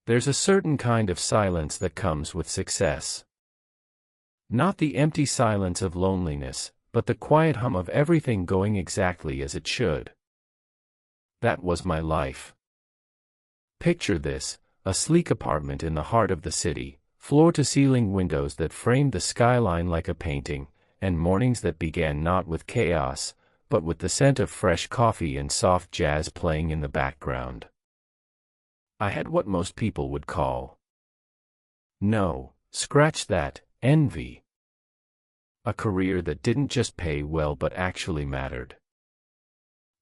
There's a certain kind of silence that comes with success. Not the empty silence of loneliness, but the quiet hum of everything going exactly as it should. That was my life. Picture this, a sleek apartment in the heart of the city, floor-to-ceiling windows that framed the skyline like a painting, and mornings that began not with chaos, but with the scent of fresh coffee and soft jazz playing in the background. I had what most people would call, no, scratch that, envy. A career that didn't just pay well but actually mattered.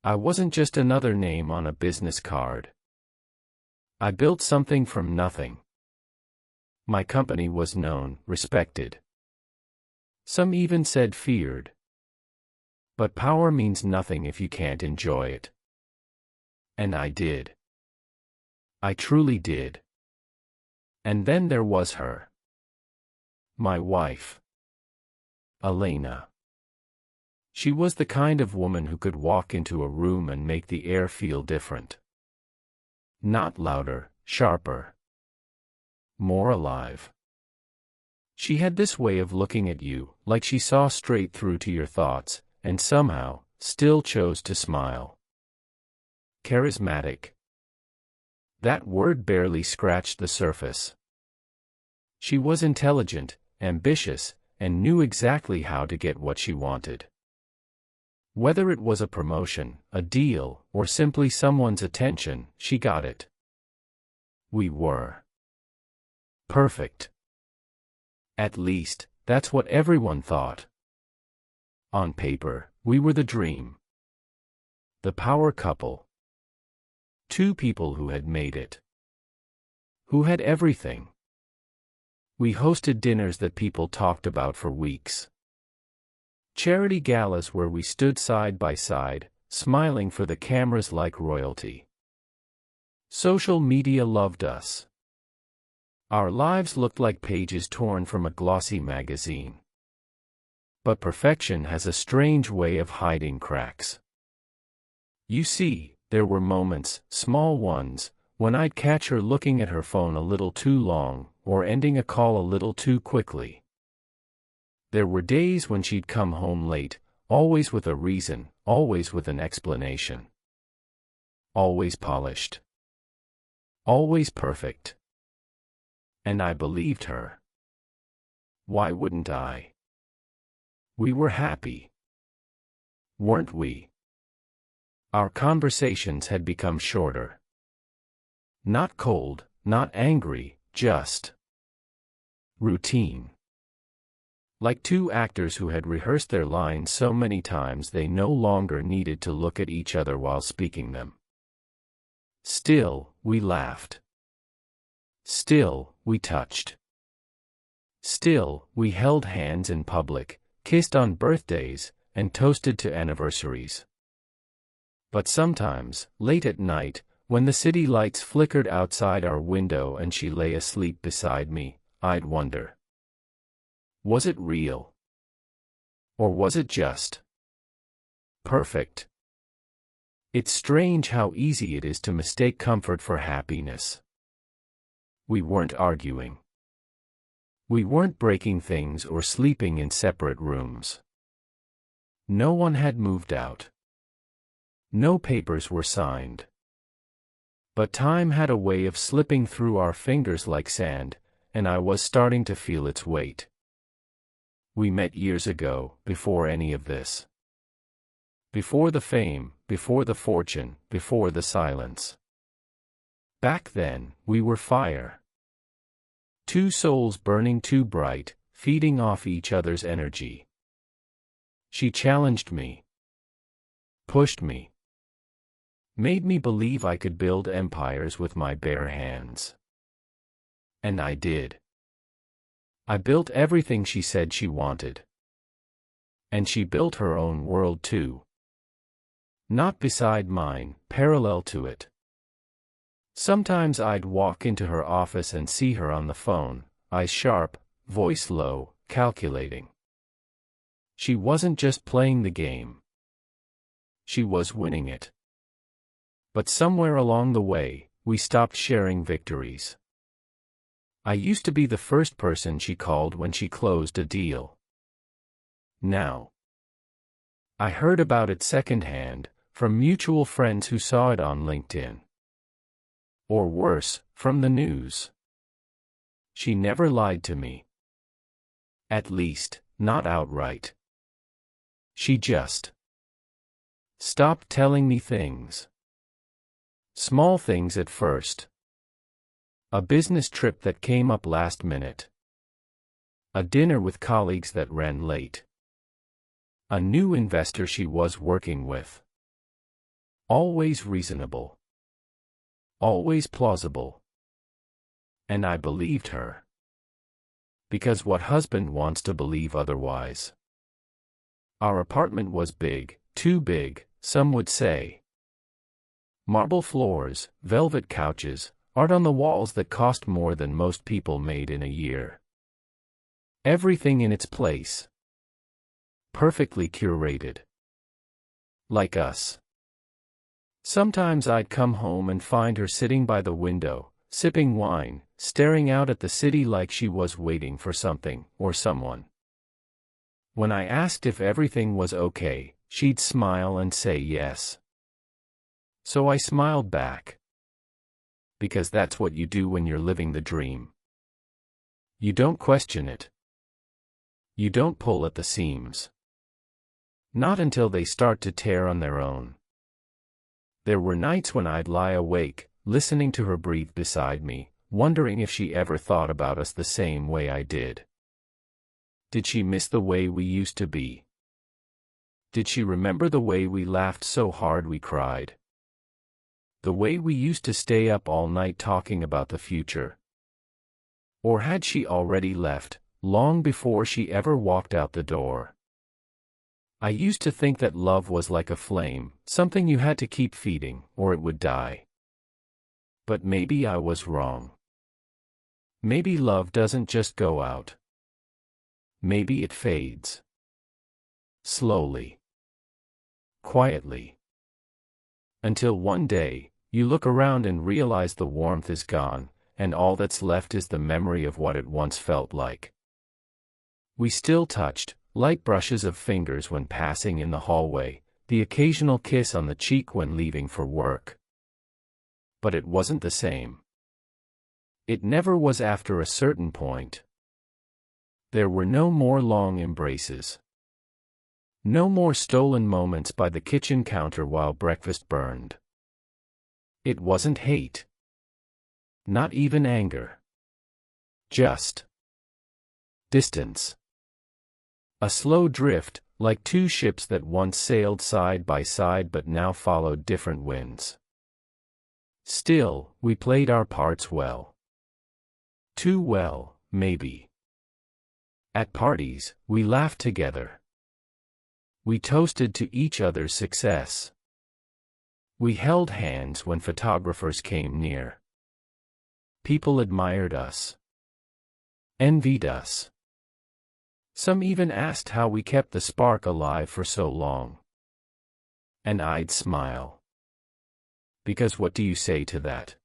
I wasn't just another name on a business card. I built something from nothing. My company was known, respected. Some even said feared. But power means nothing if you can't enjoy it. And I did. I truly did. And then there was her. My wife. Elena. She was the kind of woman who could walk into a room and make the air feel different. Not louder, sharper. More alive. She had this way of looking at you, like she saw straight through to your thoughts, and somehow, still chose to smile. Charismatic. That word barely scratched the surface. She was intelligent, ambitious, and knew exactly how to get what she wanted. Whether it was a promotion, a deal, or simply someone's attention, she got it. We were perfect. At least, that's what everyone thought. On paper, we were the dream. The power couple. Two people who had made it. Who had everything. We hosted dinners that people talked about for weeks. Charity galas where we stood side by side, smiling for the cameras like royalty. Social media loved us. Our lives looked like pages torn from a glossy magazine. But perfection has a strange way of hiding cracks. You see, there were moments, small ones, when I'd catch her looking at her phone a little too long, or ending a call a little too quickly. There were days when she'd come home late, always with a reason, always with an explanation. Always polished. Always perfect. And I believed her. Why wouldn't I? We were happy. Weren't we? Our conversations had become shorter. Not cold, not angry, just routine. Like two actors who had rehearsed their lines so many times they no longer needed to look at each other while speaking them. Still, we laughed. Still, we touched. Still, we held hands in public, kissed on birthdays, and toasted to anniversaries. But sometimes, late at night, when the city lights flickered outside our window and she lay asleep beside me, I'd wonder. Was it real? Or was it just perfect? It's strange how easy it is to mistake comfort for happiness. We weren't arguing. We weren't breaking things or sleeping in separate rooms. No one had moved out. No papers were signed. But time had a way of slipping through our fingers like sand, and I was starting to feel its weight. We met years ago, before any of this. Before the fame, before the fortune, before the silence. Back then, we were fire. Two souls burning too bright, feeding off each other's energy. She challenged me. Pushed me. Made me believe I could build empires with my bare hands. And I did. I built everything she said she wanted. And she built her own world too. Not beside mine, parallel to it. Sometimes I'd walk into her office and see her on the phone, eyes sharp, voice low, calculating. She wasn't just playing the game. She was winning it. But somewhere along the way, we stopped sharing victories. I used to be the first person she called when she closed a deal. Now, I heard about it secondhand, from mutual friends who saw it on LinkedIn. Or worse, from the news. She never lied to me. At least, not outright. She just stopped telling me things. Small things at first. A business trip that came up last minute. A dinner with colleagues that ran late. A new investor she was working with. Always reasonable. Always plausible. And I believed her. Because what husband wants to believe otherwise? Our apartment was big, too big, some would say. Marble floors, velvet couches, art on the walls that cost more than most people made in a year. Everything in its place. Perfectly curated. Like us. Sometimes I'd come home and find her sitting by the window, sipping wine, staring out at the city like she was waiting for something or someone. When I asked if everything was okay, she'd smile and say yes. So I smiled back. Because that's what you do when you're living the dream. You don't question it. You don't pull at the seams. Not until they start to tear on their own. There were nights when I'd lie awake, listening to her breathe beside me, wondering if she ever thought about us the same way I did. Did she miss the way we used to be? Did she remember the way we laughed so hard we cried? The way we used to stay up all night talking about the future? Or had she already left, long before she ever walked out the door? I used to think that love was like a flame, something you had to keep feeding, or it would die. But maybe I was wrong. Maybe love doesn't just go out. Maybe it fades. Slowly. Quietly. Until one day, you look around and realize the warmth is gone, and all that's left is the memory of what it once felt like. We still touched, light brushes of fingers when passing in the hallway, the occasional kiss on the cheek when leaving for work. But it wasn't the same. It never was after a certain point. There were no more long embraces. No more stolen moments by the kitchen counter while breakfast burned. It wasn't hate. Not even anger. Just distance. A slow drift, like two ships that once sailed side by side but now followed different winds. Still, we played our parts well. Too well, maybe. At parties, we laughed together. We toasted to each other's success. We held hands when photographers came near. People admired us. Envied us. Some even asked how we kept the spark alive for so long. And I'd smile. Because what do you say to that?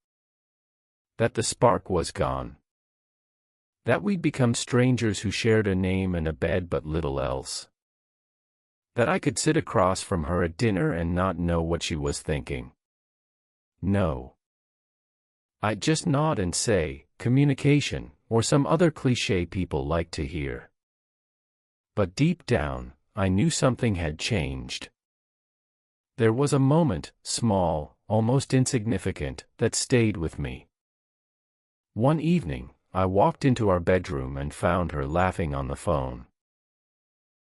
That the spark was gone. That we'd become strangers who shared a name and a bed but little else. That I could sit across from her at dinner and not know what she was thinking. No. I'd just nod and say, communication, or some other cliché people like to hear. But deep down, I knew something had changed. There was a moment, small, almost insignificant, that stayed with me. One evening, I walked into our bedroom and found her laughing on the phone.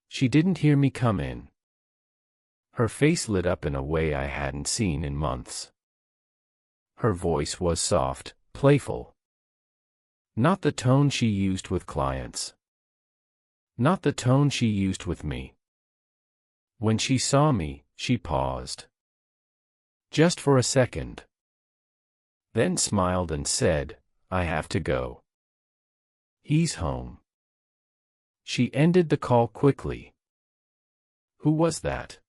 She didn't hear me come in. Her face lit up in a way I hadn't seen in months. Her voice was soft, playful. Not the tone she used with clients. Not the tone she used with me. When she saw me, she paused. Just for a second. Then smiled and said, "I have to go. He's home." She ended the call quickly. "Who was that?"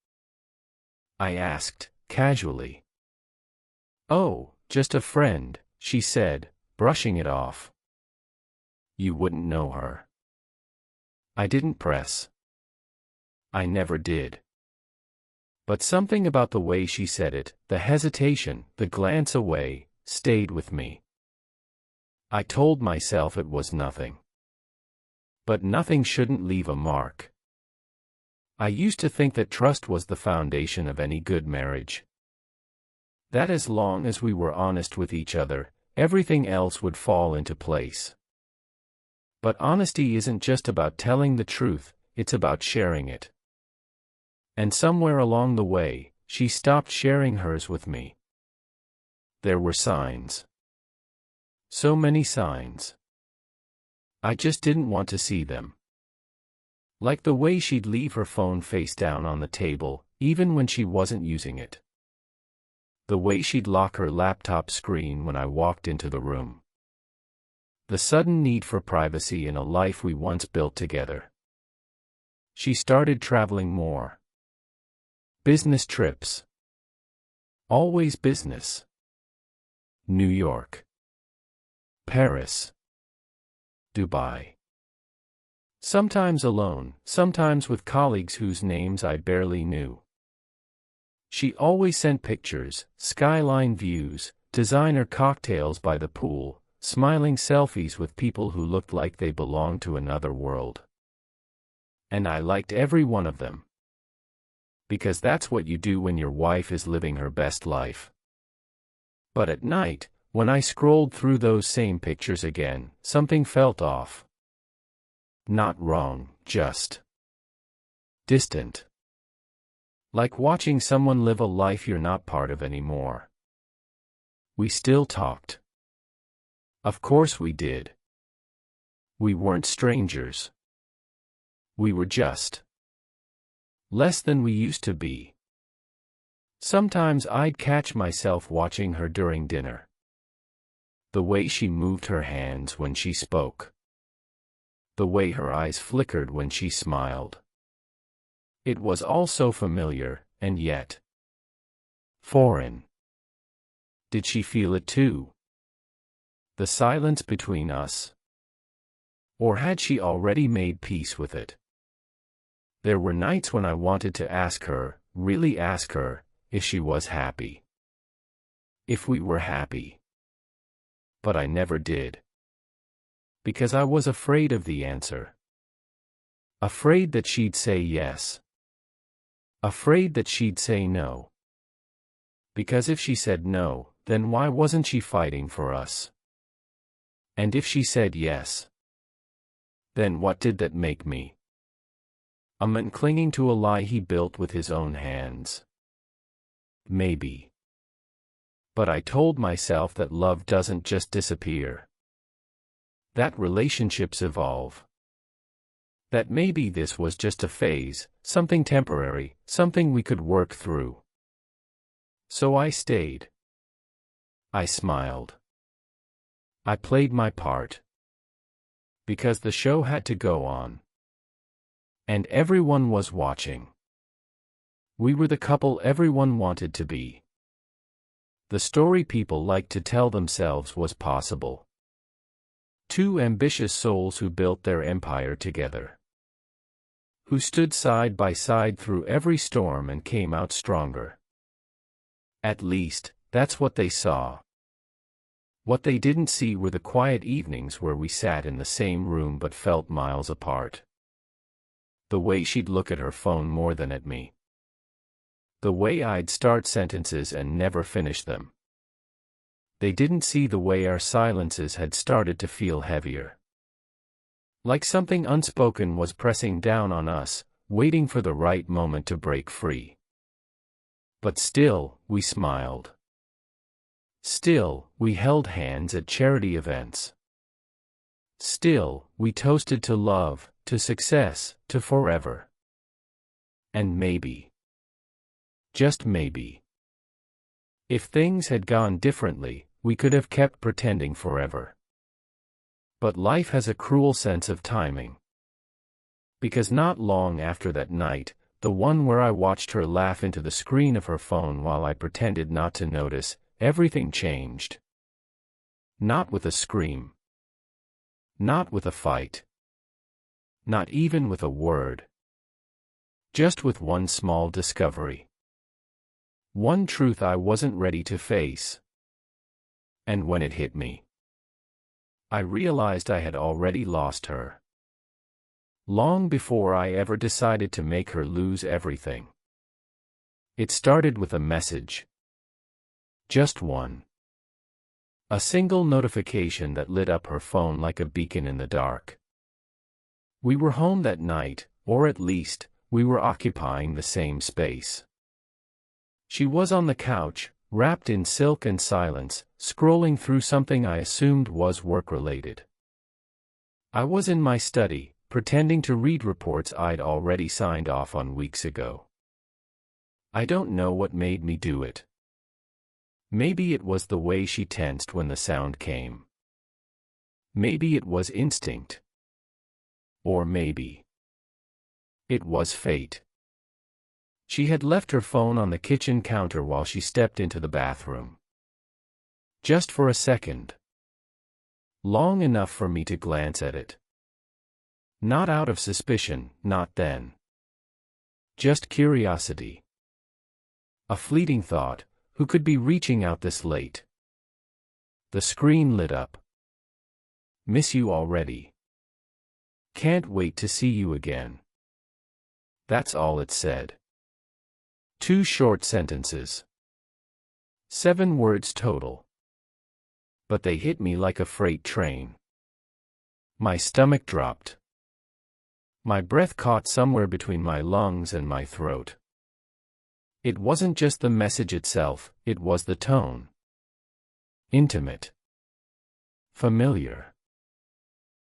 I asked, casually. "Oh, just a friend," she said, brushing it off. You wouldn't know her. I didn't press. I never did. But something about the way she said it, the hesitation, the glance away, stayed with me. I told myself it was nothing. But nothing shouldn't leave a mark. I used to think that trust was the foundation of any good marriage. That as long as we were honest with each other, everything else would fall into place. But honesty isn't just about telling the truth, it's about sharing it. And somewhere along the way, she stopped sharing hers with me. There were signs. So many signs. I just didn't want to see them. Like the way she'd leave her phone face down on the table, even when she wasn't using it. The way she'd lock her laptop screen when I walked into the room. The sudden need for privacy in a life we once built together. She started traveling more. Business trips. Always business. New York. Paris. Dubai. Sometimes alone, sometimes with colleagues whose names I barely knew. She always sent pictures, skyline views, designer cocktails by the pool, smiling selfies with people who looked like they belonged to another world. And I liked every one of them. Because that's what you do when your wife is living her best life. But at night, when I scrolled through those same pictures again, something felt off. Not wrong, just distant. Like watching someone live a life you're not part of anymore. We still talked. Of course we did. We weren't strangers. We were just less than we used to be. Sometimes I'd catch myself watching her during dinner. The way she moved her hands when she spoke. The way her eyes flickered when she smiled. It was all so familiar, and yet foreign. Did she feel it too? The silence between us? Or had she already made peace with it? There were nights when I wanted to ask her, really ask her, if she was happy. If we were happy. But I never did. Because I was afraid of the answer. Afraid that she'd say yes. Afraid that she'd say no. Because if she said no, then why wasn't she fighting for us? And if she said yes, then what did that make me? A man clinging to a lie he built with his own hands. Maybe. But I told myself that love doesn't just disappear. That relationships evolve. That maybe this was just a phase, something temporary, something we could work through. So I stayed. I smiled. I played my part. Because the show had to go on. And everyone was watching. We were the couple everyone wanted to be. The story people liked to tell themselves was possible. Two ambitious souls who built their empire together. Who stood side by side through every storm and came out stronger. At least, that's what they saw. What they didn't see were the quiet evenings where we sat in the same room but felt miles apart. The way she'd look at her phone more than at me. The way I'd start sentences and never finish them. They didn't see the way our silences had started to feel heavier. Like something unspoken was pressing down on us, waiting for the right moment to break free. But still, we smiled. Still, we held hands at charity events. Still, we toasted to love, to success, to forever. And maybe, just maybe, if things had gone differently, we could have kept pretending forever. But life has a cruel sense of timing. Because not long after that night, the one where I watched her laugh into the screen of her phone while I pretended not to notice, everything changed. Not with a scream. Not with a fight. Not even with a word. Just with one small discovery. One truth I wasn't ready to face. And when it hit me, I realized I had already lost her. Long before I ever decided to make her lose everything. It started with a message. Just one. A single notification that lit up her phone like a beacon in the dark. We were home that night, or at least, we were occupying the same space. She was on the couch, wrapped in silk and silence, scrolling through something I assumed was work-related. I was in my study, pretending to read reports I'd already signed off on weeks ago. I don't know what made me do it. Maybe it was the way she tensed when the sound came. Maybe it was instinct. Or maybe it was fate. She had left her phone on the kitchen counter while she stepped into the bathroom. Just for a second. Long enough for me to glance at it. Not out of suspicion, not then. Just curiosity. A fleeting thought, who could be reaching out this late? The screen lit up. Miss you already. Can't wait to see you again. That's all it said. 2 short sentences. 7 words total. But they hit me like a freight train. My stomach dropped. My breath caught somewhere between my lungs and my throat. It wasn't just the message itself, it was the tone. Intimate. Familiar.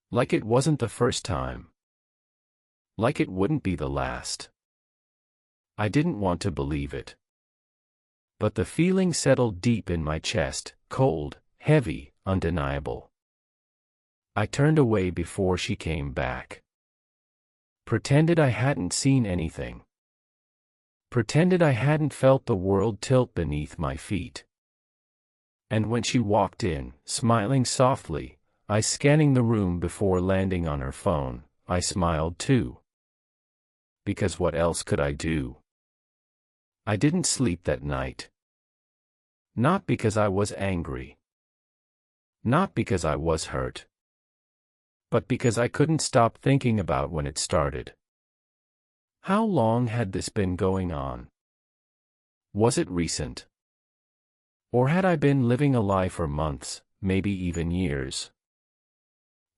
Like it wasn't the first time. Like it wouldn't be the last. I didn't want to believe it. But the feeling settled deep in my chest, cold, heavy, undeniable. I turned away before she came back. Pretended I hadn't seen anything. Pretended I hadn't felt the world tilt beneath my feet. And when she walked in, smiling softly, eyes scanning the room before landing on her phone, I smiled too. Because what else could I do? I didn't sleep that night. Not because I was angry. Not because I was hurt. But because I couldn't stop thinking about when it started. How long had this been going on? Was it recent? Or had I been living a lie for months, maybe even years?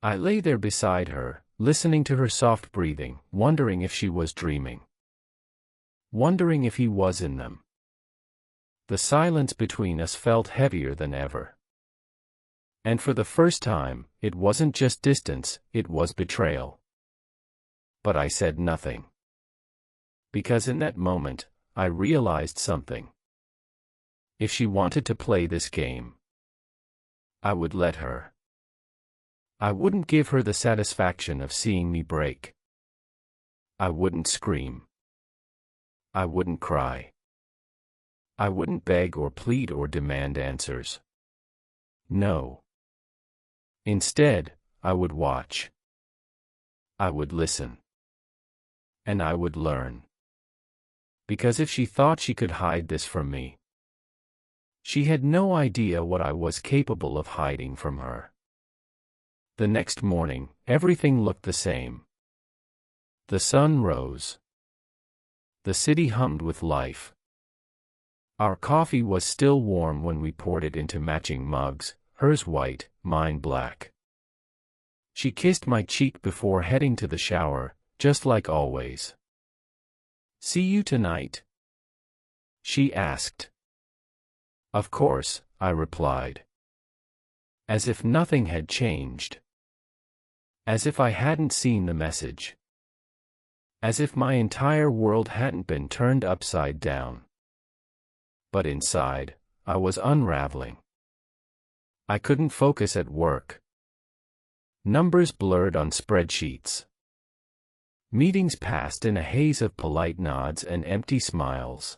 I lay there beside her, listening to her soft breathing, wondering if she was dreaming. Wondering if he was in them. The silence between us felt heavier than ever. And for the first time, it wasn't just distance, it was betrayal. But I said nothing. Because in that moment, I realized something. If she wanted to play this game, I would let her. I wouldn't give her the satisfaction of seeing me break. I wouldn't scream. I wouldn't cry. I wouldn't beg or plead or demand answers. No. Instead, I would watch. I would listen. And I would learn. Because if she thought she could hide this from me, she had no idea what I was capable of hiding from her. The next morning, everything looked the same. The sun rose. The city hummed with life. Our coffee was still warm when we poured it into matching mugs, hers white, mine black. She kissed my cheek before heading to the shower, just like always. "See you tonight?" she asked. "Of course," I replied. As if nothing had changed. As if I hadn't seen the message. As if my entire world hadn't been turned upside down. But inside, I was unraveling. I couldn't focus at work. Numbers blurred on spreadsheets. Meetings passed in a haze of polite nods and empty smiles.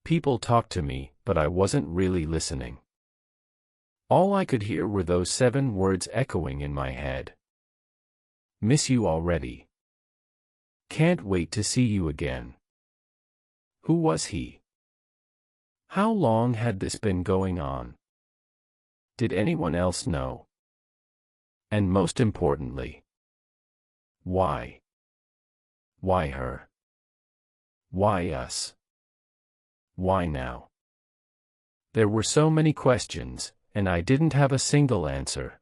People talked to me, but I wasn't really listening. All I could hear were those 7 words echoing in my head. Miss you already. Can't wait to see you again. Who was he? How long had this been going on? Did anyone else know? And most importantly, why? Why her? Why us? Why now? There were so many questions, and I didn't have a single answer.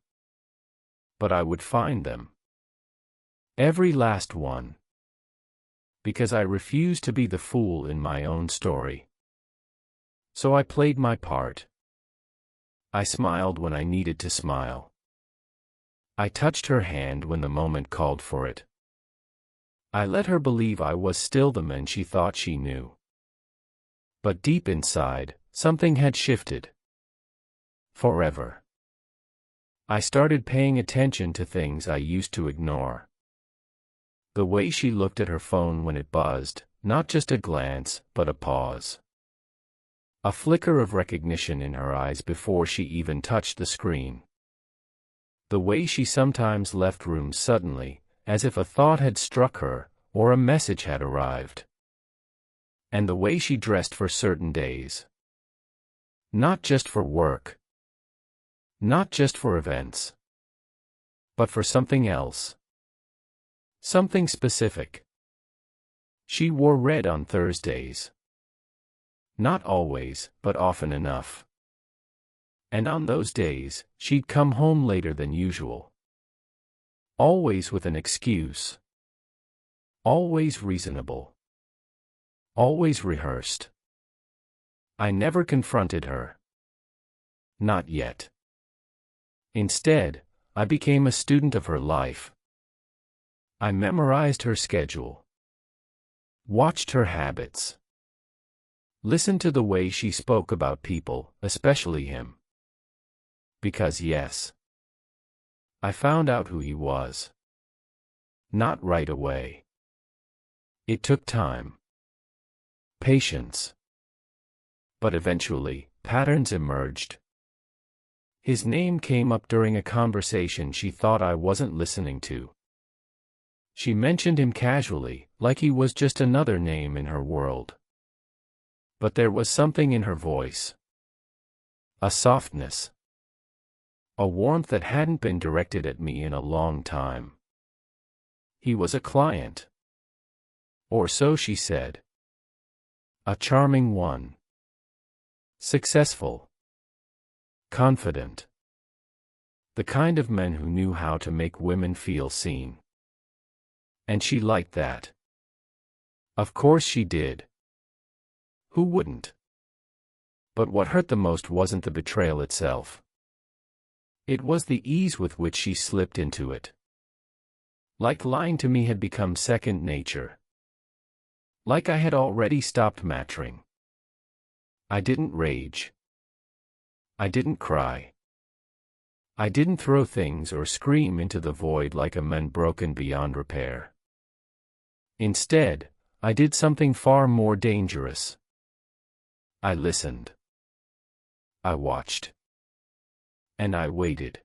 But I would find them. Every last one. Because I refused to be the fool in my own story. So I played my part. I smiled when I needed to smile. I touched her hand when the moment called for it. I let her believe I was still the man she thought she knew. But deep inside, something had shifted. Forever. I started paying attention to things I used to ignore. The way she looked at her phone when it buzzed, not just a glance, but a pause. A flicker of recognition in her eyes before she even touched the screen. The way she sometimes left rooms suddenly, as if a thought had struck her, or a message had arrived. And the way she dressed for certain days. Not just for work. Not just for events. But for something else. Something specific. She wore red on Thursdays. Not always, but often enough. And on those days, she'd come home later than usual. Always with an excuse. Always reasonable. Always rehearsed. I never confronted her. Not yet. Instead, I became a student of her life. I memorized her schedule. Watched her habits. Listened to the way she spoke about people, especially him. Because yes, I found out who he was. Not right away. It took time. Patience. But eventually, patterns emerged. His name came up during a conversation she thought I wasn't listening to. She mentioned him casually, like he was just another name in her world. But there was something in her voice. A softness. A warmth that hadn't been directed at me in a long time. He was a client. Or so she said. A charming one. Successful. Confident. The kind of men who knew how to make women feel seen. And she liked that. Of course she did. Who wouldn't? But what hurt the most wasn't the betrayal itself. It was the ease with which she slipped into it. Like lying to me had become second nature. Like I had already stopped mattering. I didn't rage. I didn't cry. I didn't throw things or scream into the void like a man broken beyond repair. Instead, I did something far more dangerous. I listened. I watched. And I waited.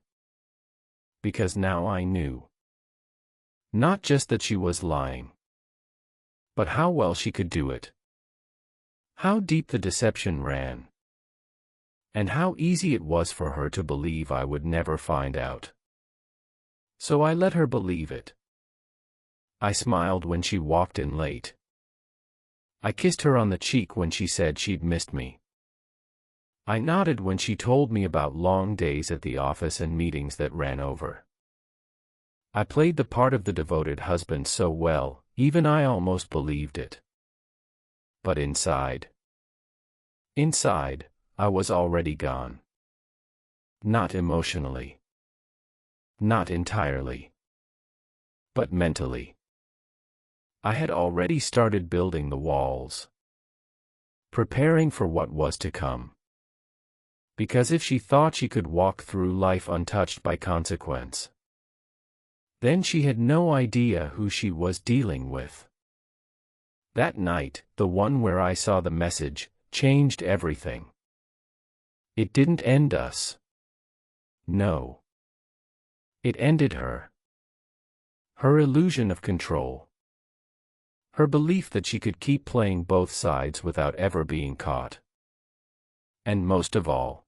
Because now I knew. Not just that she was lying. But how well she could do it. How deep the deception ran. And how easy it was for her to believe I would never find out. So I let her believe it. I smiled when she walked in late. I kissed her on the cheek when she said she'd missed me. I nodded when she told me about long days at the office and meetings that ran over. I played the part of the devoted husband so well, even I almost believed it. But inside, I was already gone. Not emotionally. Not entirely. But mentally. I had already started building the walls. Preparing for what was to come. Because if she thought she could walk through life untouched by consequence, then she had no idea who she was dealing with. That night, the one where I saw the message, changed everything. It didn't end us. No. It ended her. Her illusion of control. Her belief that she could keep playing both sides without ever being caught. And most of all,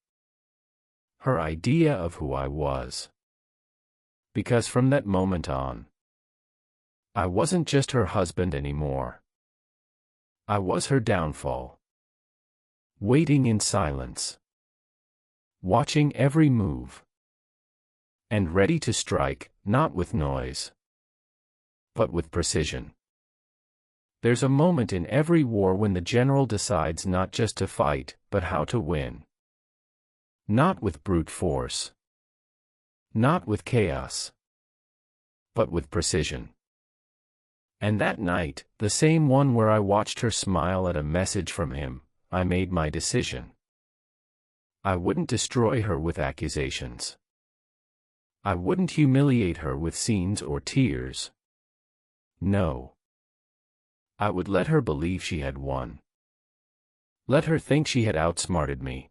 her idea of who I was. Because from that moment on, I wasn't just her husband anymore. I was her downfall. Waiting in silence. Watching every move. And ready to strike, not with noise, but with precision. There's a moment in every war when the general decides not just to fight, but how to win. Not with brute force. Not with chaos. But with precision. And that night, the same one where I watched her smile at a message from him, I made my decision. I wouldn't destroy her with accusations. I wouldn't humiliate her with scenes or tears. No. I would let her believe she had won. Let her think she had outsmarted me.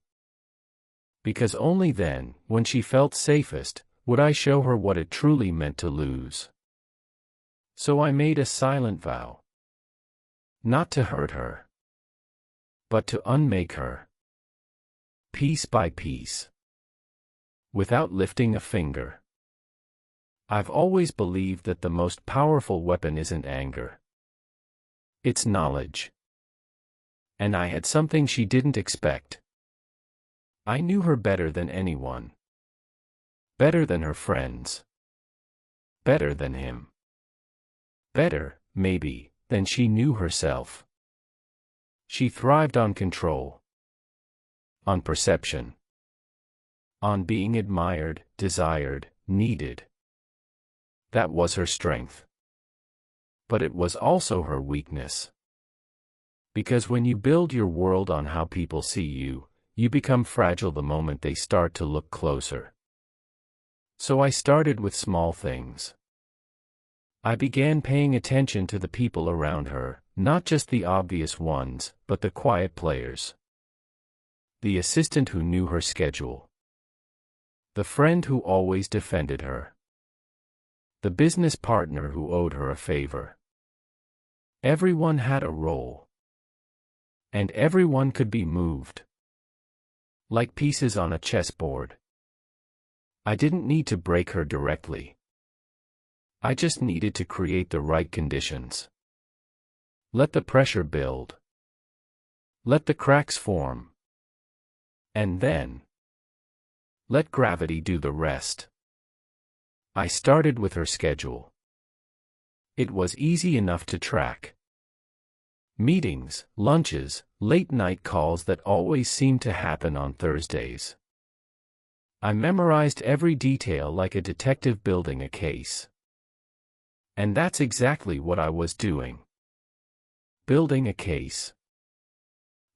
Because only then, when she felt safest, would I show her what it truly meant to lose. So I made a silent vow. Not to hurt her, but to unmake her. Piece by piece. Without lifting a finger. I've always believed that the most powerful weapon isn't anger. It's knowledge. And I had something she didn't expect. I knew her better than anyone. Better than her friends. Better than him. Better, maybe, than she knew herself. She thrived on control. On perception. On being admired, desired, needed. That was her strength. But it was also her weakness. Because when you build your world on how people see you, you become fragile the moment they start to look closer. So I started with small things. I began paying attention to the people around her, not just the obvious ones, but the quiet players. The assistant who knew her schedule. The friend who always defended her. The business partner who owed her a favor. Everyone had a role. And everyone could be moved. Like pieces on a chessboard. I didn't need to break her directly. I just needed to create the right conditions. Let the pressure build. Let the cracks form. And then, let gravity do the rest. I started with her schedule. It was easy enough to track. Meetings, lunches, late-night calls that always seemed to happen on Thursdays. I memorized every detail like a detective building a case. And that's exactly what I was doing. Building a case.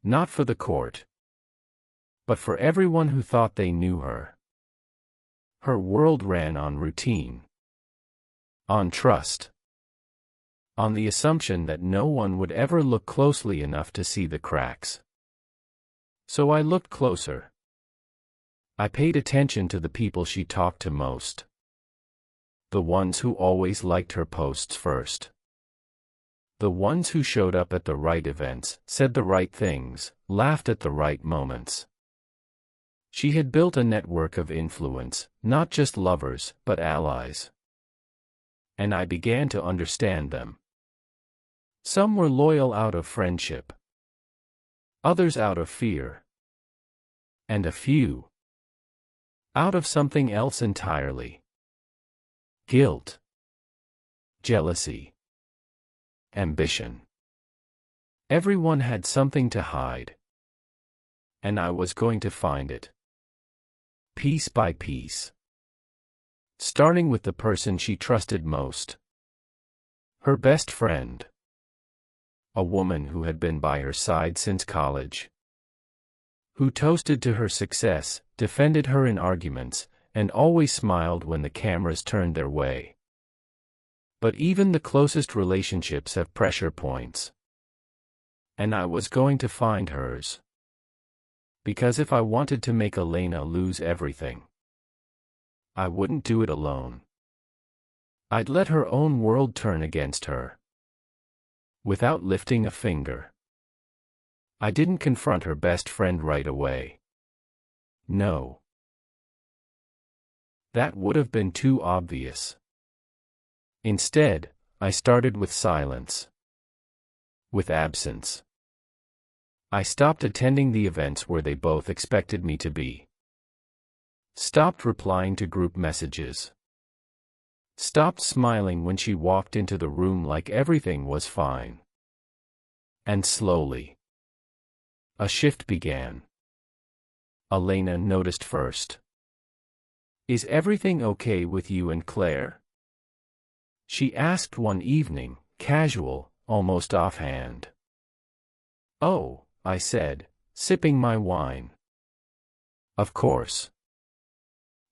Not for the court. But for everyone who thought they knew her. Her world ran on routine. On trust. On the assumption that no one would ever look closely enough to see the cracks. So I looked closer. I paid attention to the people she talked to most. The ones who always liked her posts first. The ones who showed up at the right events, said the right things, laughed at the right moments. She had built a network of influence, not just lovers, but allies. And I began to understand them. Some were loyal out of friendship. Others out of fear. And a few out of something else entirely. Guilt. Jealousy. Ambition. Everyone had something to hide. And I was going to find it. Piece by piece. Starting with the person she trusted most. Her best friend. A woman who had been by her side since college. Who toasted to her success, defended her in arguments, and always smiled when the cameras turned their way. But even the closest relationships have pressure points. And I was going to find hers. Because if I wanted to make Elena lose everything, I wouldn't do it alone. I'd let her own world turn against her. Without lifting a finger. I didn't confront her best friend right away. No. That would have been too obvious. Instead, I started with silence. With absence. I stopped attending the events where they both expected me to be. Stopped replying to group messages. Stopped smiling when she walked into the room like everything was fine. And slowly, a shift began. Elena noticed first. "Is everything okay with you and Claire?" She asked one evening, casual, almost offhand. "Oh," I said, sipping my wine. "Of course.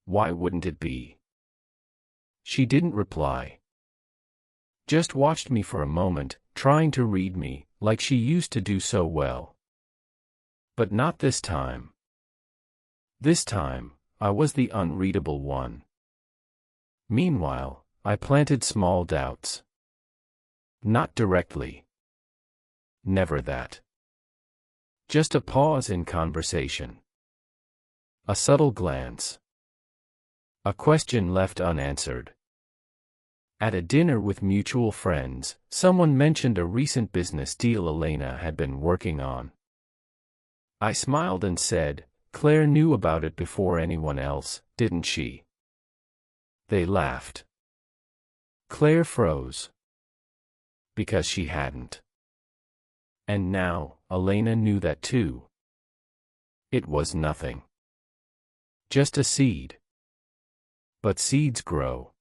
Why wouldn't it be?" She didn't reply. Just watched me for a moment, trying to read me, like she used to do so well. But not this time. This time, I was the unreadable one. Meanwhile, I planted small doubts. Not directly. Never that. Just a pause in conversation. A subtle glance. A question left unanswered. At a dinner with mutual friends, someone mentioned a recent business deal Elena had been working on. I smiled and said, "Claire knew about it before anyone else, didn't she?" They laughed. Claire froze. Because she hadn't. And now, Elena knew that too. It was nothing. Just a seed. But seeds grow.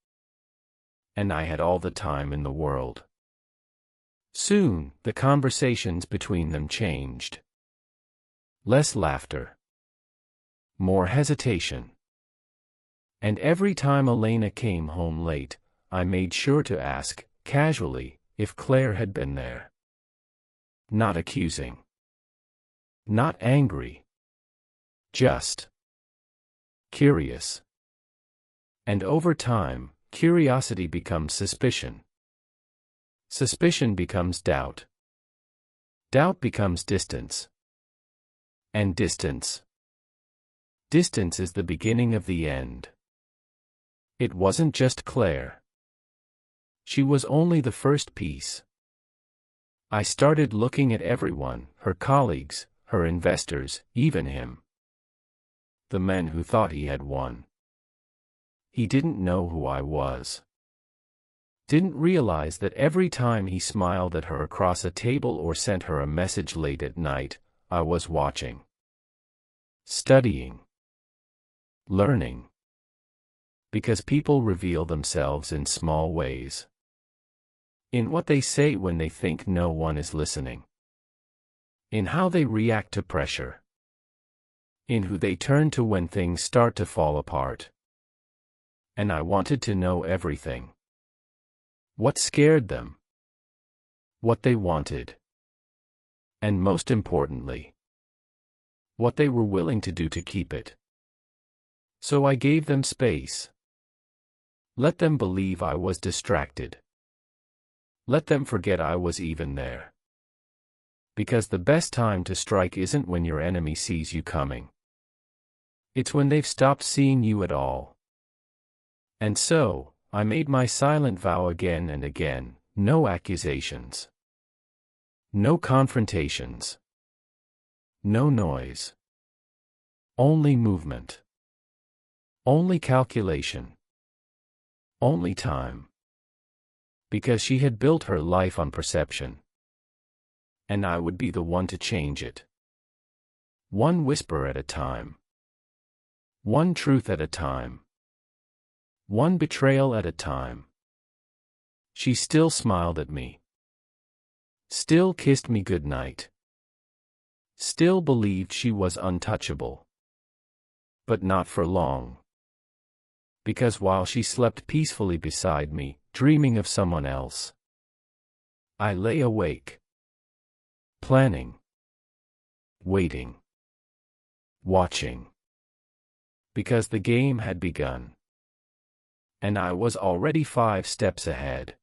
And I had all the time in the world. Soon, the conversations between them changed. Less laughter. More hesitation. And every time Elena came home late, I made sure to ask, casually, if Claire had been there. Not accusing. Not angry. Just curious. And over time, curiosity becomes suspicion. Suspicion becomes doubt. Doubt becomes distance. And distance. Distance is the beginning of the end. It wasn't just Claire. She was only the first piece. I started looking at everyone, her colleagues, her investors, even him. The men who thought he had won. He didn't know who I was. Didn't realize that every time he smiled at her across a table or sent her a message late at night, I was watching. Studying. Learning. Because people reveal themselves in small ways. In what they say when they think no one is listening. In how they react to pressure. In who they turn to when things start to fall apart. And I wanted to know everything. What scared them. What they wanted. And most importantly, what they were willing to do to keep it. So I gave them space. Let them believe I was distracted. Let them forget I was even there. Because the best time to strike isn't when your enemy sees you coming. It's when they've stopped seeing you at all. And so, I made my silent vow again and again, no accusations. No confrontations. No noise. Only movement. Only calculation. Only time. Because she had built her life on perception. And I would be the one to change it. One whisper at a time. One truth at a time. One betrayal at a time. She still smiled at me. Still kissed me goodnight. Still believed she was untouchable. But not for long. Because while she slept peacefully beside me, dreaming of someone else, I lay awake. Planning. Waiting. Watching. Because the game had begun. and I was already 5 steps ahead.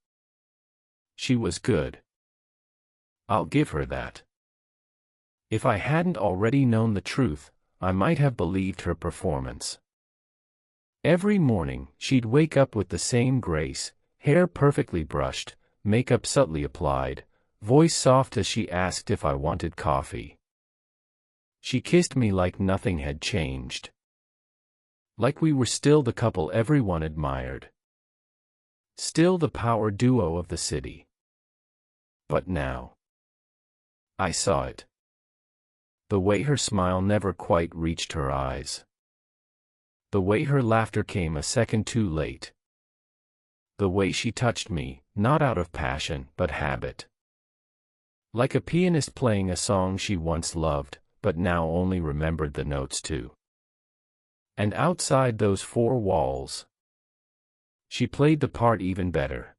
She was good. I'll give her that. If I hadn't already known the truth, I might have believed her performance. Every morning, she'd wake up with the same grace, hair perfectly brushed, makeup subtly applied, voice soft as she asked if I wanted coffee. She kissed me like nothing had changed. Like we were still the couple everyone admired. Still the power duo of the city. But now, I saw it. The way her smile never quite reached her eyes. The way her laughter came a second too late. The way she touched me, not out of passion, but habit. Like a pianist playing a song she once loved, but now only remembered the notes to. And outside those 4 walls, she played the part even better.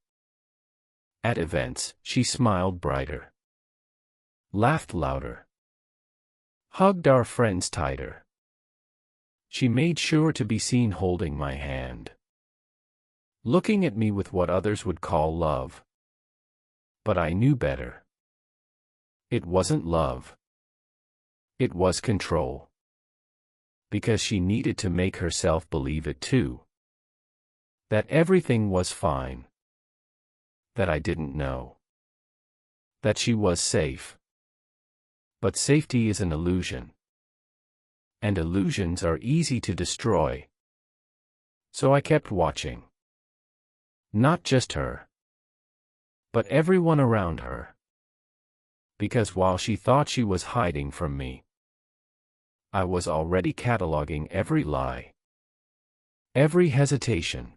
At events, she smiled brighter, laughed louder, hugged our friends tighter. She made sure to be seen holding my hand, looking at me with what others would call love. But I knew better. It wasn't love. It was control. Because she needed to make herself believe it too. That everything was fine. That I didn't know. That she was safe. But safety is an illusion. And illusions are easy to destroy. So I kept watching. Not just her, but everyone around her. Because while she thought she was hiding from me, I was already cataloging every lie, every hesitation,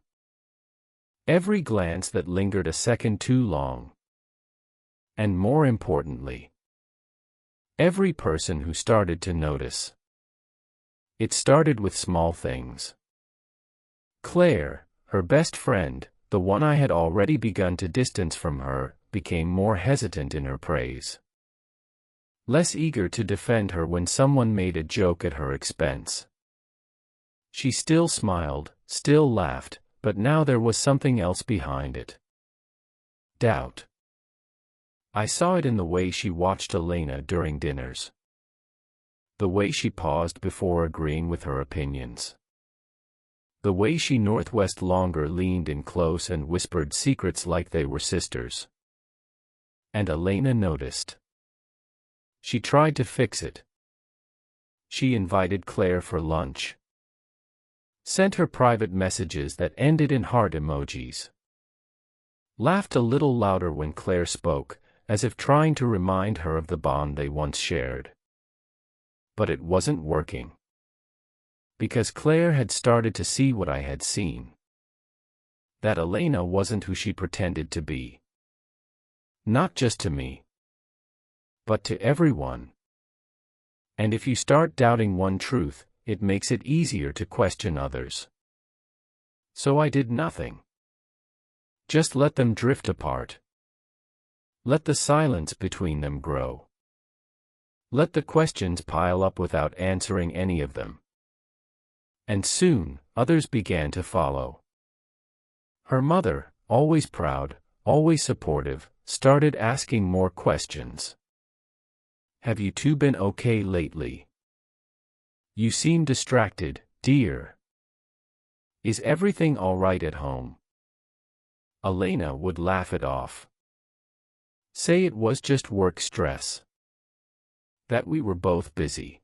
every glance that lingered a second too long, and more importantly, every person who started to notice. It started with small things. Claire, her best friend, the one I had already begun to distance from her, became more hesitant in her praise. Less eager to defend her when someone made a joke at her expense. She still smiled, still laughed, but now there was something else behind it. Doubt. I saw it in the way she watched Elena during dinners. The way she paused before agreeing with her opinions. The way she Northwest longer leaned in close and whispered secrets like they were sisters. And Elena noticed. She tried to fix it. She invited Claire for lunch. Sent her private messages that ended in heart emojis. Laughed a little louder when Claire spoke, as if trying to remind her of the bond they once shared. But it wasn't working. Because Claire had started to see what I had seen. That Elena wasn't who she pretended to be. Not just to me, but to everyone. And if you start doubting one truth, it makes it easier to question others. So I did nothing. Just let them drift apart. Let the silence between them grow. Let the questions pile up without answering any of them. And soon, others began to follow. Her mother, always proud, always supportive, started asking more questions. Have you two been okay lately? You seem distracted, dear. Is everything all right at home? Elena would laugh it off. Say it was just work stress. That we were both busy.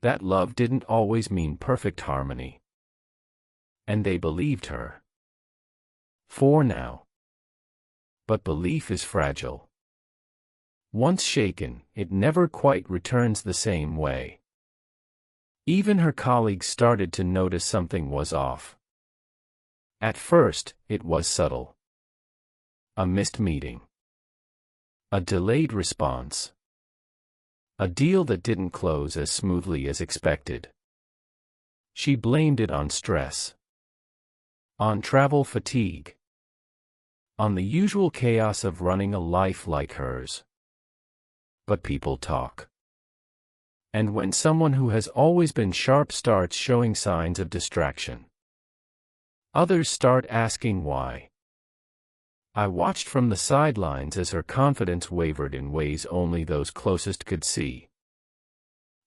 That love didn't always mean perfect harmony. And they believed her. For now. But belief is fragile. Once shaken, it never quite returns the same way. Even her colleagues started to notice something was off. At first, it was subtle. A missed meeting. A delayed response. A deal that didn't close as smoothly as expected. She blamed it on stress. On travel fatigue. On the usual chaos of running a life like hers. But people talk. And when someone who has always been sharp starts showing signs of distraction, Others start asking why. I watched from the sidelines as her confidence wavered in ways only those closest could see.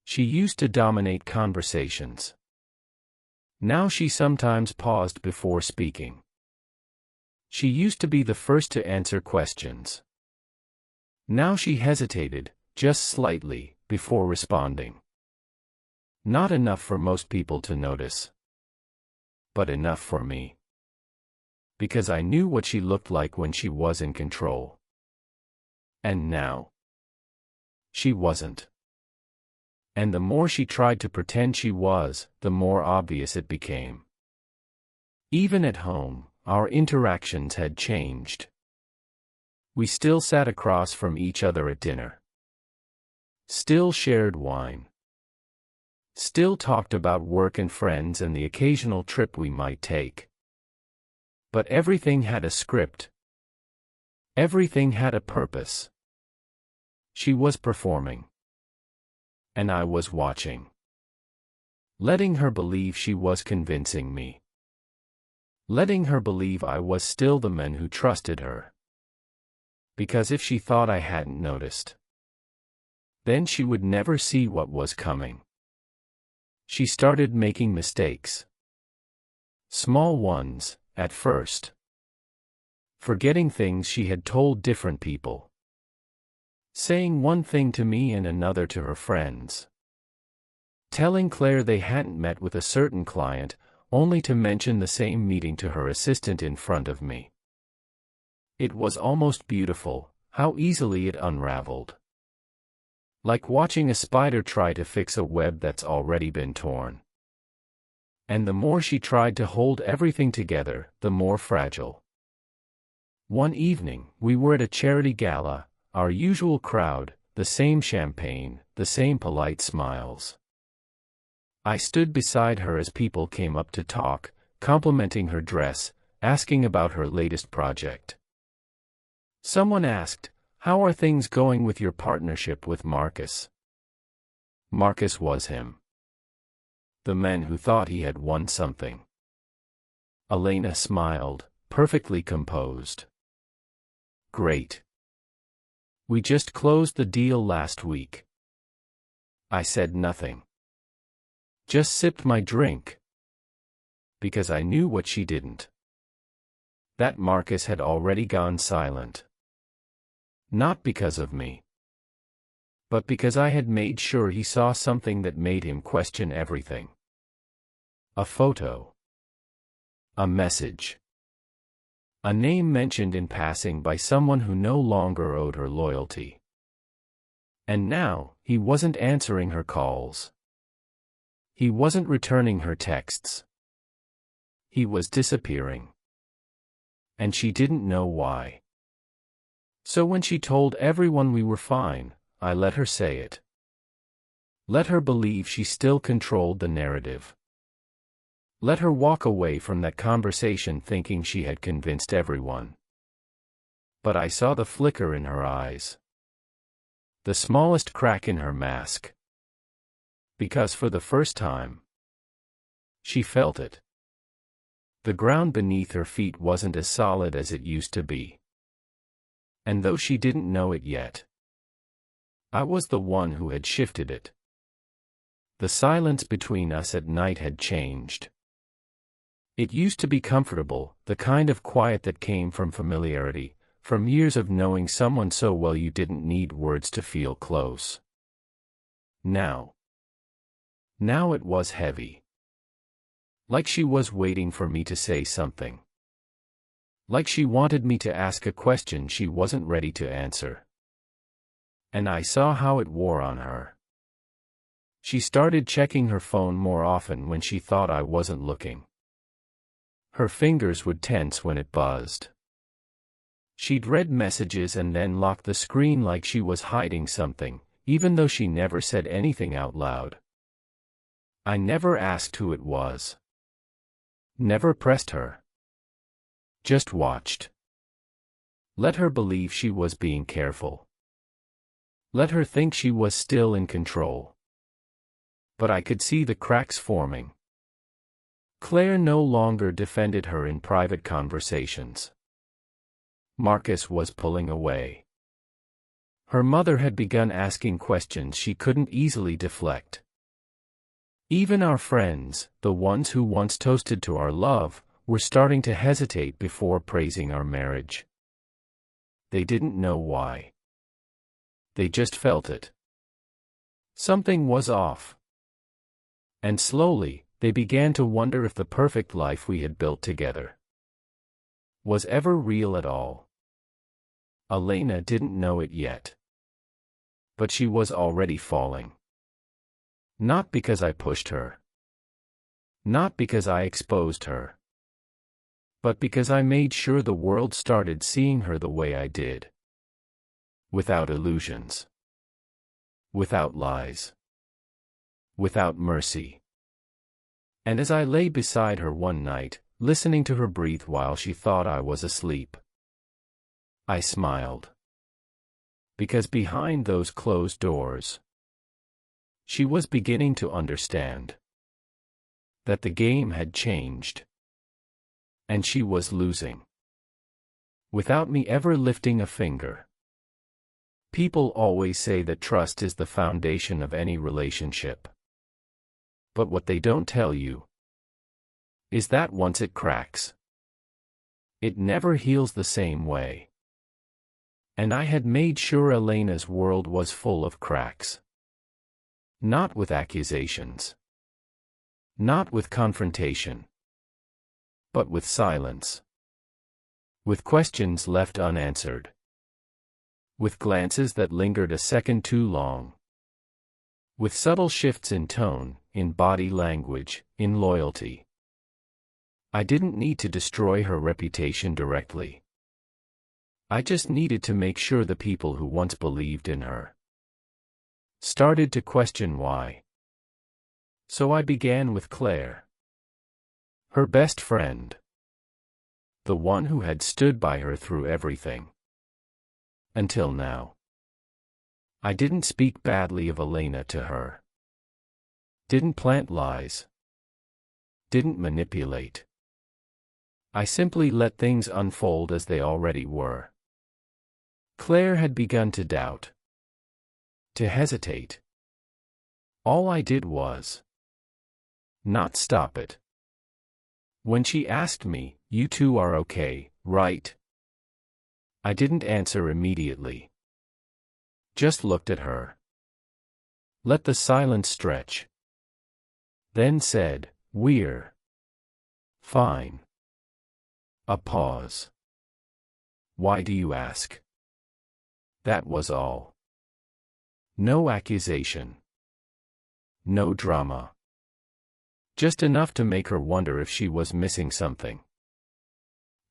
She used to dominate conversations. Now she sometimes paused before speaking. She used to be the first to answer questions. Now she hesitated, just slightly, before responding. Not enough for most people to notice. But enough for me. Because I knew what she looked like when she was in control. And now, she wasn't. And the more she tried to pretend she was, the more obvious it became. Even at home, our interactions had changed. We still sat across from each other at dinner. Still shared wine. Still talked about work and friends and the occasional trip we might take. But everything had a script. Everything had a purpose. She was performing. And I was watching. Letting her believe she was convincing me. Letting her believe I was still the man who trusted her. Because if she thought I hadn't noticed, then she would never see what was coming. She started making mistakes. Small ones, at first. Forgetting things she had told different people. Saying one thing to me and another to her friends. Telling Claire they hadn't met with a certain client, only to mention the same meeting to her assistant in front of me. It was almost beautiful, how easily it unraveled. Like watching a spider try to fix a web that's already been torn. And the more she tried to hold everything together, the more fragile. One evening, we were at a charity gala, our usual crowd, the same champagne, the same polite smiles. I stood beside her as people came up to talk, complimenting her dress, asking about her latest project. Someone asked, "How are things going with your partnership with Marcus?" Marcus was him. The man who thought he had won something. Elena smiled, perfectly composed. Great. We just closed the deal last week. I said nothing. Just sipped my drink. Because I knew what she didn't. That Marcus had already gone silent. Not because of me. But because I had made sure he saw something that made him question everything. A photo. A message. A name mentioned in passing by someone who no longer owed her loyalty. And now, he wasn't answering her calls. He wasn't returning her texts. He was disappearing. And she didn't know why. So when she told everyone we were fine, I let her say it. Let her believe she still controlled the narrative. Let her walk away from that conversation thinking she had convinced everyone. But I saw the flicker in her eyes. The smallest crack in her mask. Because for the first time, she felt it. The ground beneath her feet wasn't as solid as it used to be. And though she didn't know it yet, I was the one who had shifted it. The silence between us at night had changed. It used to be comfortable, the kind of quiet that came from familiarity, from years of knowing someone so well you didn't need words to feel close. Now it was heavy. Like she was waiting for me to say something. Like she wanted me to ask a question she wasn't ready to answer. And I saw how it wore on her. She started checking her phone more often when she thought I wasn't looking. Her fingers would tense when it buzzed. She'd read messages and then lock the screen like she was hiding something, even though she never said anything out loud. I never asked who it was. Never pressed her. Just watched. Let her believe she was being careful. Let her think she was still in control. But I could see the cracks forming. Claire no longer defended her in private conversations. Marcus was pulling away. Her mother had begun asking questions she couldn't easily deflect. Even our friends, the ones who once toasted to our love, were starting to hesitate before praising our marriage. They didn't know why. They just felt it. Something was off. And slowly, they began to wonder if the perfect life we had built together was ever real at all. Elena didn't know it yet. But she was already falling. Not because I pushed her. Not because I exposed her. But because I made sure the world started seeing her the way I did. Without illusions. Without lies. Without mercy. And as I lay beside her one night, listening to her breathe while she thought I was asleep, I smiled. Because behind those closed doors, she was beginning to understand that the game had changed. And she was losing. Without me ever lifting a finger. People always say that trust is the foundation of any relationship. But what they don't tell you is that once it cracks, it never heals the same way. And I had made sure Elena's world was full of cracks. Not with accusations. Not with confrontation. But with silence. With questions left unanswered. With glances that lingered a second too long. With subtle shifts in tone, in body language, in loyalty. I didn't need to destroy her reputation directly. I just needed to make sure the people who once believed in her started to question why. So I began with Claire. Her best friend. The one who had stood by her through everything. Until now. I didn't speak badly of Elena to her. Didn't plant lies. Didn't manipulate. I simply let things unfold as they already were. Claire had begun to doubt. To hesitate. All I did was not stop it. When she asked me, "You two are okay, right?" I didn't answer immediately. Just looked at her. Let the silence stretch. Then said, "We're fine." A pause. Why do you ask? That was all. No accusation. No drama. Just enough to make her wonder if she was missing something.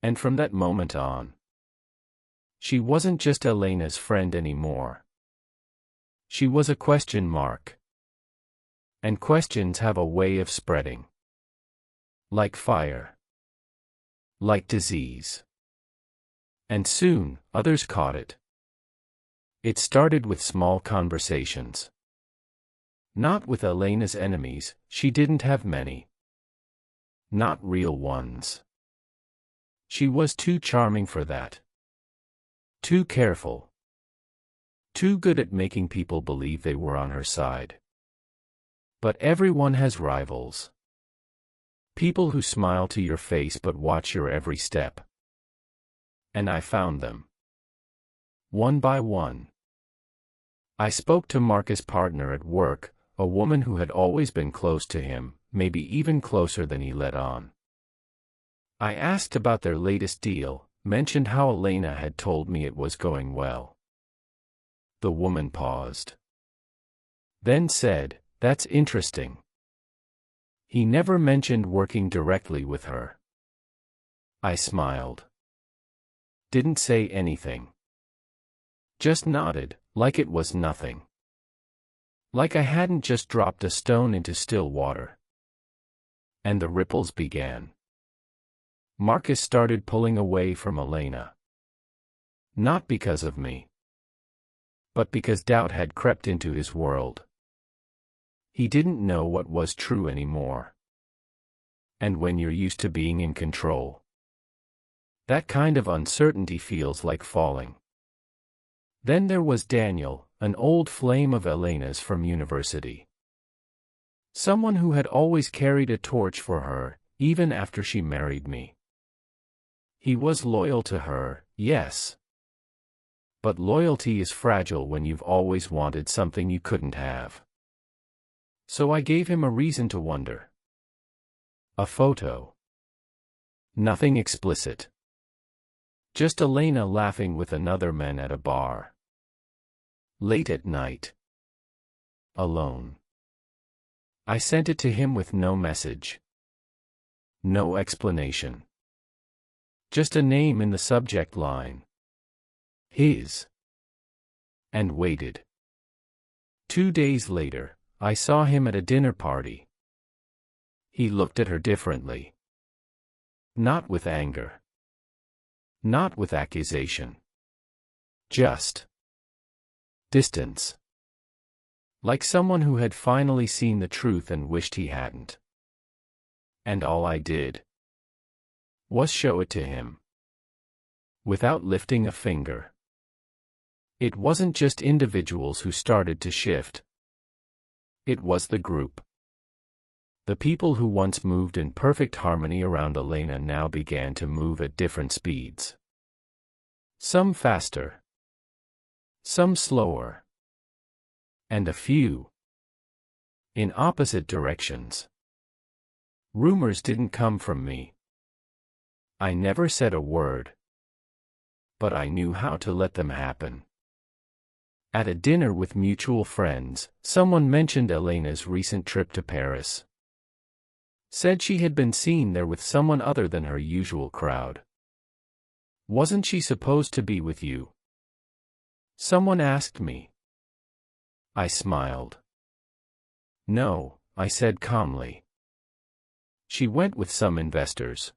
And from that moment on, she wasn't just Elena's friend anymore. She was a question mark. And questions have a way of spreading. Like fire. Like disease. And soon, others caught it. It started with small conversations. Not with Elena's enemies, she didn't have many. Not real ones. She was too charming for that. Too careful. Too good at making people believe they were on her side. But everyone has rivals. People who smile to your face but watch your every step. And I found them. One by one. I spoke to Marcus' partner at work, a woman who had always been close to him, maybe even closer than he let on. I asked about their latest deal, mentioned how Elena had told me it was going well. The woman paused. Then said, "That's interesting. He never mentioned working directly with her." I smiled. Didn't say anything. Just nodded, like it was nothing. Like I hadn't just dropped a stone into still water. And the ripples began. Marcus started pulling away from Elena. Not because of me. But because doubt had crept into his world. He didn't know what was true anymore. And when you're used to being in control, that kind of uncertainty feels like falling. Then there was Daniel, an old flame of Elena's from university. Someone who had always carried a torch for her, even after she married me. He was loyal to her, yes. But loyalty is fragile when you've always wanted something you couldn't have. So I gave him a reason to wonder. A photo. Nothing explicit. Just Elena laughing with another man at a bar. Late at night. Alone. I sent it to him with no message. No explanation. Just a name in the subject line. His. And waited. 2 days later, I saw him at a dinner party. He looked at her differently. Not with anger. Not with accusation. Just distance. Like someone who had finally seen the truth and wished he hadn't. And all I did was show it to him. Without lifting a finger. It wasn't just individuals who started to shift. It was the group. The people who once moved in perfect harmony around Elena now began to move at different speeds. Some faster. Some slower. And a few in opposite directions. Rumors didn't come from me. I never said a word. But I knew how to let them happen. At a dinner with mutual friends, someone mentioned Elena's recent trip to Paris. Said she had been seen there with someone other than her usual crowd. Wasn't she supposed to be with you? Someone asked me. I smiled. No, I said calmly. She went with some investors.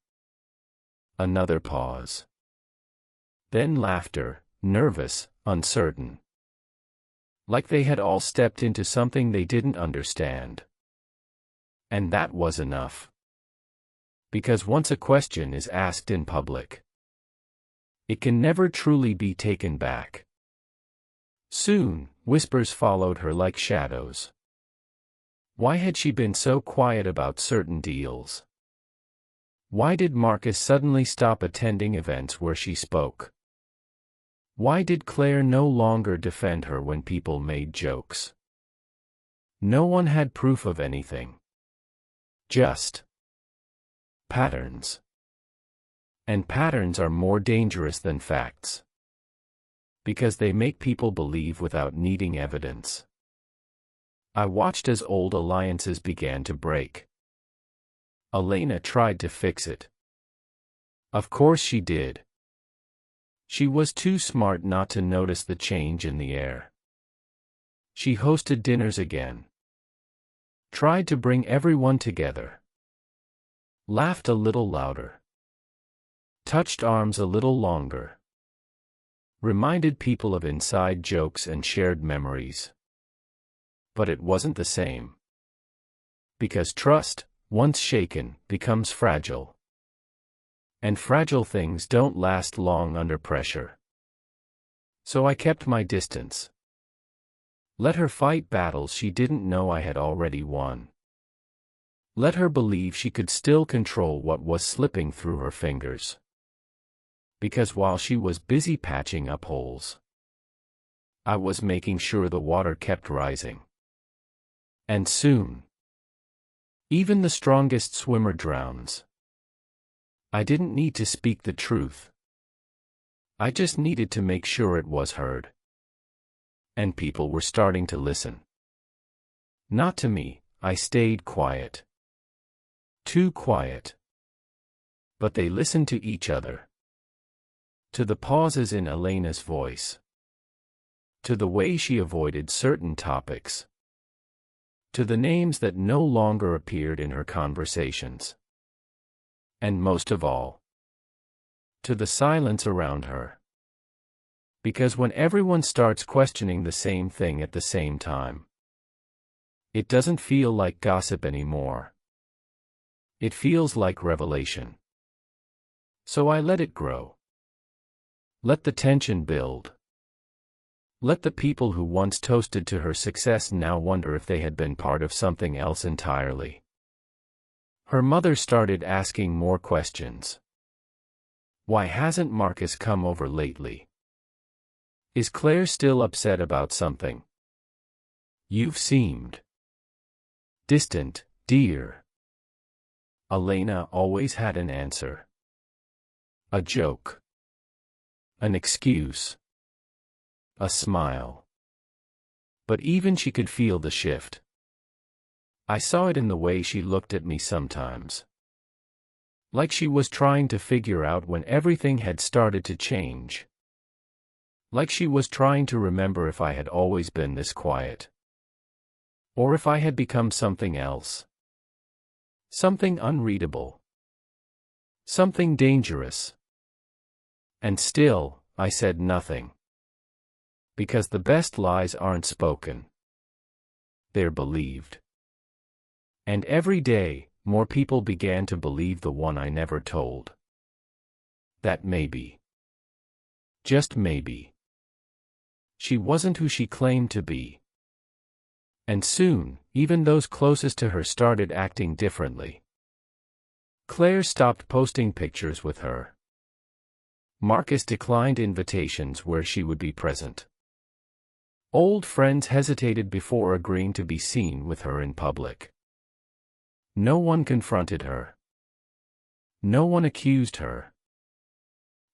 Another pause. Then laughter, nervous, uncertain. Like they had all stepped into something they didn't understand. And that was enough. Because once a question is asked in public, it can never truly be taken back. Soon, whispers followed her like shadows. Why had she been so quiet about certain deals? Why did Marcus suddenly stop attending events where she spoke? Why did Claire no longer defend her when people made jokes? No one had proof of anything. Just patterns. And patterns are more dangerous than facts. Because they make people believe without needing evidence. I watched as old alliances began to break. Elena tried to fix it. Of course she did. She was too smart not to notice the change in the air. She hosted dinners again. Tried to bring everyone together. Laughed a little louder. Touched arms a little longer. Reminded people of inside jokes and shared memories. But it wasn't the same. Because trust, once shaken, becomes fragile. And fragile things don't last long under pressure. So I kept my distance. Let her fight battles she didn't know I had already won. Let her believe she could still control what was slipping through her fingers. Because while she was busy patching up holes, I was making sure the water kept rising. And soon, even the strongest swimmer drowns. I didn't need to speak the truth. I just needed to make sure it was heard. And people were starting to listen. Not to me, I stayed quiet. Too quiet. But they listened to each other. To the pauses in Elena's voice. To the way she avoided certain topics. To the names that no longer appeared in her conversations. And most of all, to the silence around her. Because when everyone starts questioning the same thing at the same time, it doesn't feel like gossip anymore. It feels like revelation. So I let it grow. Let the tension build. Let the people who once toasted to her success now wonder if they had been part of something else entirely. Her mother started asking more questions. Why hasn't Marcus come over lately? Is Claire still upset about something? You've seemed distant, dear. Elena always had an answer. A joke. An excuse. A smile. But even she could feel the shift. I saw it in the way she looked at me sometimes. Like she was trying to figure out when everything had started to change. Like she was trying to remember if I had always been this quiet. Or if I had become something else. Something unreadable. Something dangerous. And still, I said nothing. Because the best lies aren't spoken. They're believed. And every day, more people began to believe the one I never told. That maybe. Just maybe. She wasn't who she claimed to be. And soon, even those closest to her started acting differently. Claire stopped posting pictures with her. Marcus declined invitations where she would be present. Old friends hesitated before agreeing to be seen with her in public. No one confronted her. No one accused her.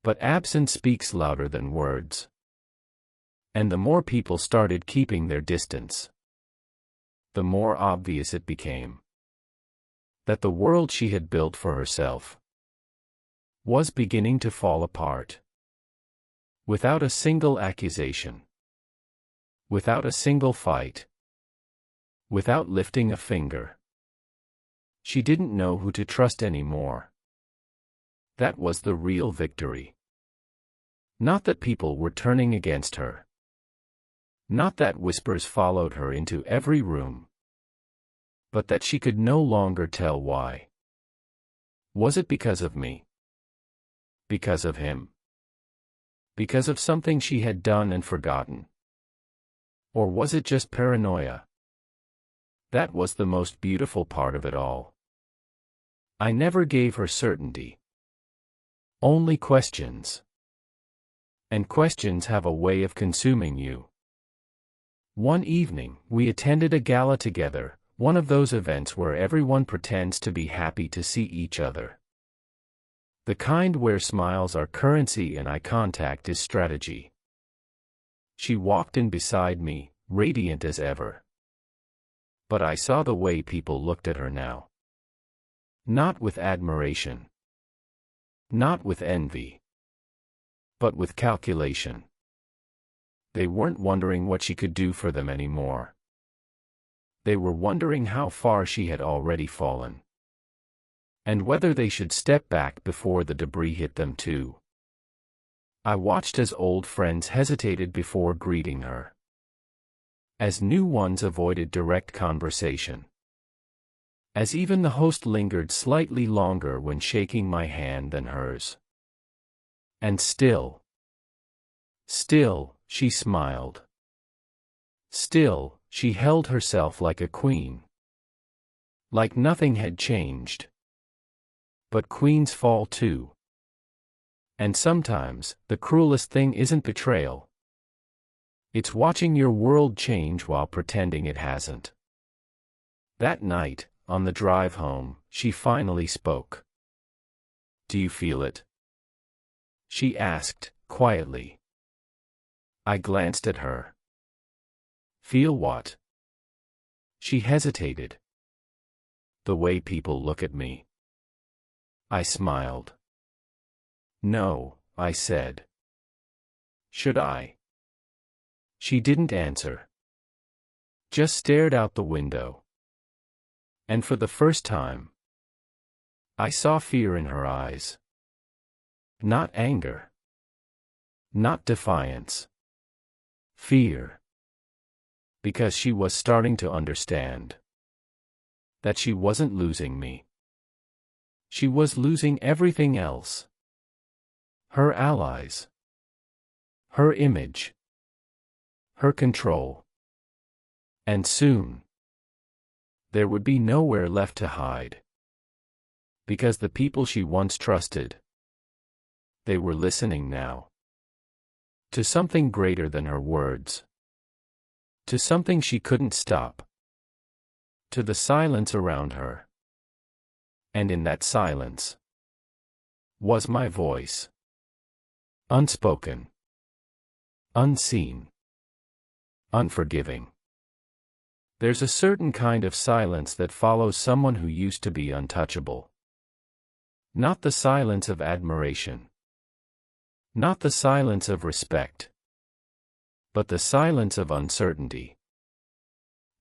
But absence speaks louder than words. And the more people started keeping their distance, the more obvious it became that the world she had built for herself was beginning to fall apart. Without a single accusation. Without a single fight. Without lifting a finger. She didn't know who to trust anymore. That was the real victory. Not that people were turning against her. Not that whispers followed her into every room. But that she could no longer tell why. Was it because of me? Because of him? Because of something she had done and forgotten? Or was it just paranoia? That was the most beautiful part of it all. I never gave her certainty. Only questions. And questions have a way of consuming you. One evening, we attended a gala together, one of those events where everyone pretends to be happy to see each other. The kind where smiles are currency and eye contact is strategy. She walked in beside me, radiant as ever. But I saw the way people looked at her now. Not with admiration. Not with envy. But with calculation. They weren't wondering what she could do for them anymore. They were wondering how far she had already fallen. And whether they should step back before the debris hit them too. I watched as old friends hesitated before greeting her. As new ones avoided direct conversation. As even the host lingered slightly longer when shaking my hand than hers. And still, she smiled. Still, she held herself like a queen. Like nothing had changed. But queens fall too. And sometimes, the cruelest thing isn't betrayal. It's watching your world change while pretending it hasn't. That night, on the drive home, she finally spoke. Do you feel it? She asked, quietly. I glanced at her. Feel what? She hesitated. The way people look at me. I smiled. No, I said. Should I? She didn't answer. Just stared out the window. And for the first time, I saw fear in her eyes. Not anger. Not defiance. Fear. Because she was starting to understand. That she wasn't losing me. She was losing everything else. Her allies. Her image. Her control. And soon, there would be nowhere left to hide. Because the people she once trusted, they were listening now. To something greater than her words. To something she couldn't stop. To the silence around her. And in that silence was my voice. Unspoken. Unseen. Unforgiving. There's a certain kind of silence that follows someone who used to be untouchable. Not the silence of admiration. Not the silence of respect. But the silence of uncertainty.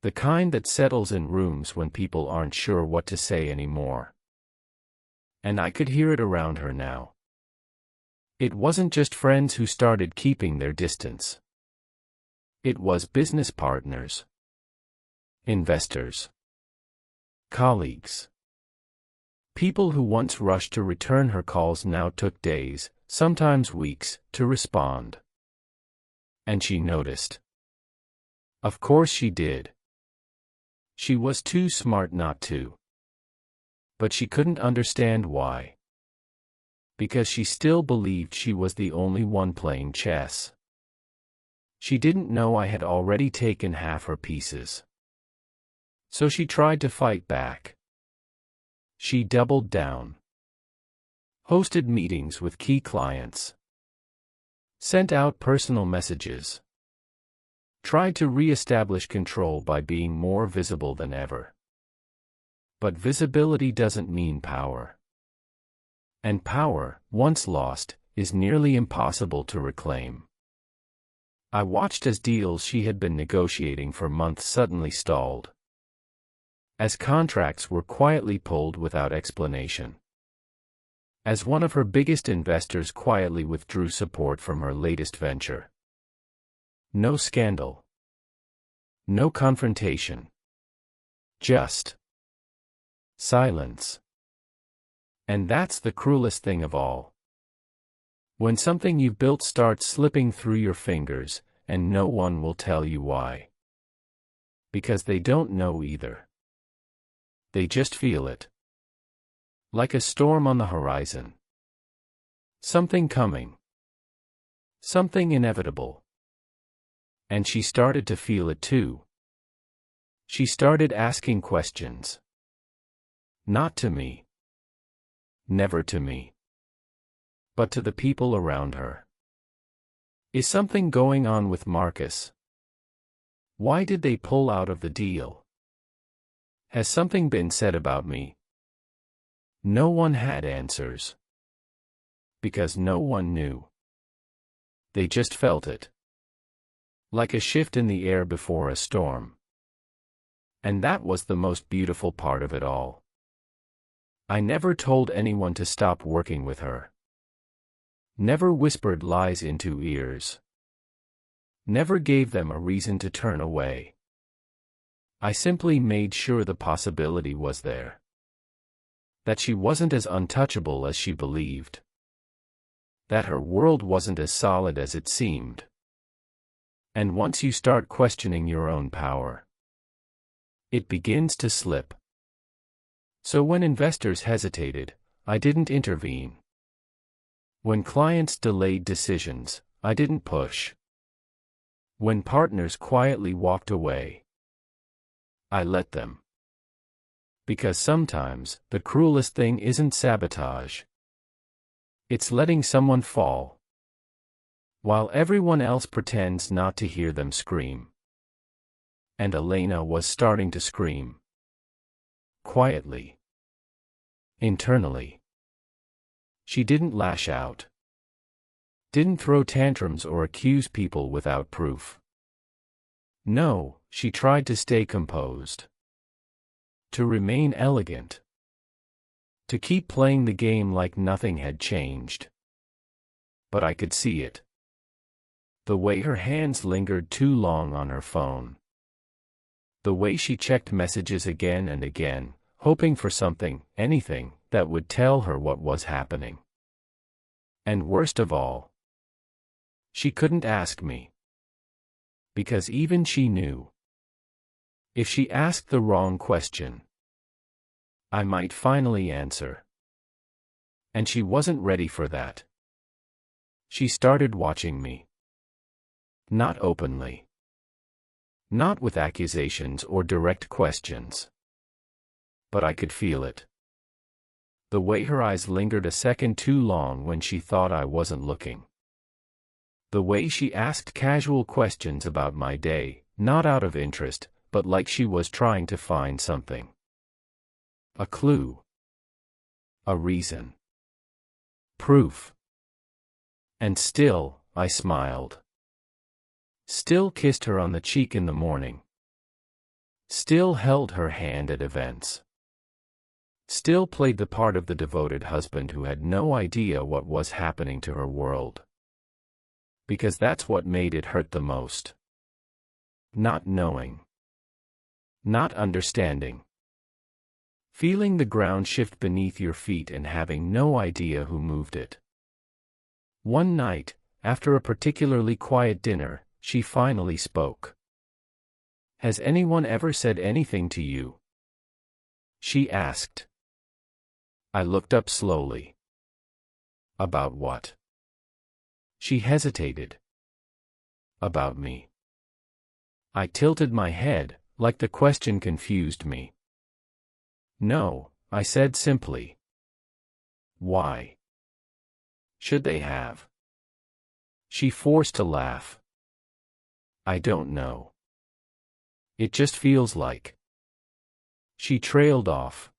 The kind that settles in rooms when people aren't sure what to say anymore. And I could hear it around her now. It wasn't just friends who started keeping their distance. It was business partners. Investors. Colleagues. People who once rushed to return her calls now took days, sometimes weeks, to respond. And she noticed. Of course she did. She was too smart not to. But she couldn't understand why. Because she still believed she was the only one playing chess. She didn't know I had already taken half her pieces. So she tried to fight back. She doubled down. Hosted meetings with key clients. Sent out personal messages. Tried to re-establish control by being more visible than ever. But visibility doesn't mean power. And power, once lost, is nearly impossible to reclaim. I watched as deals she had been negotiating for months suddenly stalled. As contracts were quietly pulled without explanation. As one of her biggest investors quietly withdrew support from her latest venture. No scandal. No confrontation. Just silence. And that's the cruelest thing of all. When something you've built starts slipping through your fingers, and no one will tell you why. Because they don't know either. They just feel it. Like a storm on the horizon. Something coming. Something inevitable. And she started to feel it too. She started asking questions. Not to me. Never to me. But to the people around her. Is something going on with Marcus? Why did they pull out of the deal? Has something been said about me? No one had answers. Because no one knew. They just felt it. Like a shift in the air before a storm. And that was the most beautiful part of it all. I never told anyone to stop working with her. Never whispered lies into ears. Never gave them a reason to turn away. I simply made sure the possibility was there. That she wasn't as untouchable as she believed. That her world wasn't as solid as it seemed. And once you start questioning your own power, it begins to slip. So when investors hesitated, I didn't intervene. When clients delayed decisions, I didn't push. When partners quietly walked away, I let them. Because sometimes, the cruelest thing isn't sabotage. It's letting someone fall. While everyone else pretends not to hear them scream. And Elena was starting to scream. Quietly. Internally. She didn't lash out. Didn't throw tantrums or accuse people without proof. No, she tried to stay composed. To remain elegant. To keep playing the game like nothing had changed. But I could see it. The way her hands lingered too long on her phone. The way she checked messages again and again, hoping for something, anything, that would tell her what was happening. And worst of all, she couldn't ask me. Because even she knew, if she asked the wrong question, I might finally answer. And she wasn't ready for that. She started watching me. Not openly. Not with accusations or direct questions. But I could feel it. The way her eyes lingered a second too long when she thought I wasn't looking. The way she asked casual questions about my day, not out of interest, but like she was trying to find something. A clue. A reason. Proof. And still, I smiled. Still kissed her on the cheek in the morning. Still held her hand at events. Still played the part of the devoted husband who had no idea what was happening to her world. Because that's what made it hurt the most. Not knowing. Not understanding. Feeling the ground shift beneath your feet and having no idea who moved it. One night, after a particularly quiet dinner, she finally spoke. "Has anyone ever said anything to you?" she asked. I looked up slowly. About what? She hesitated. About me. I tilted my head, like the question confused me. No, I said simply. Why? Should they have? She forced to laugh. I don't know. It just feels like. She trailed off.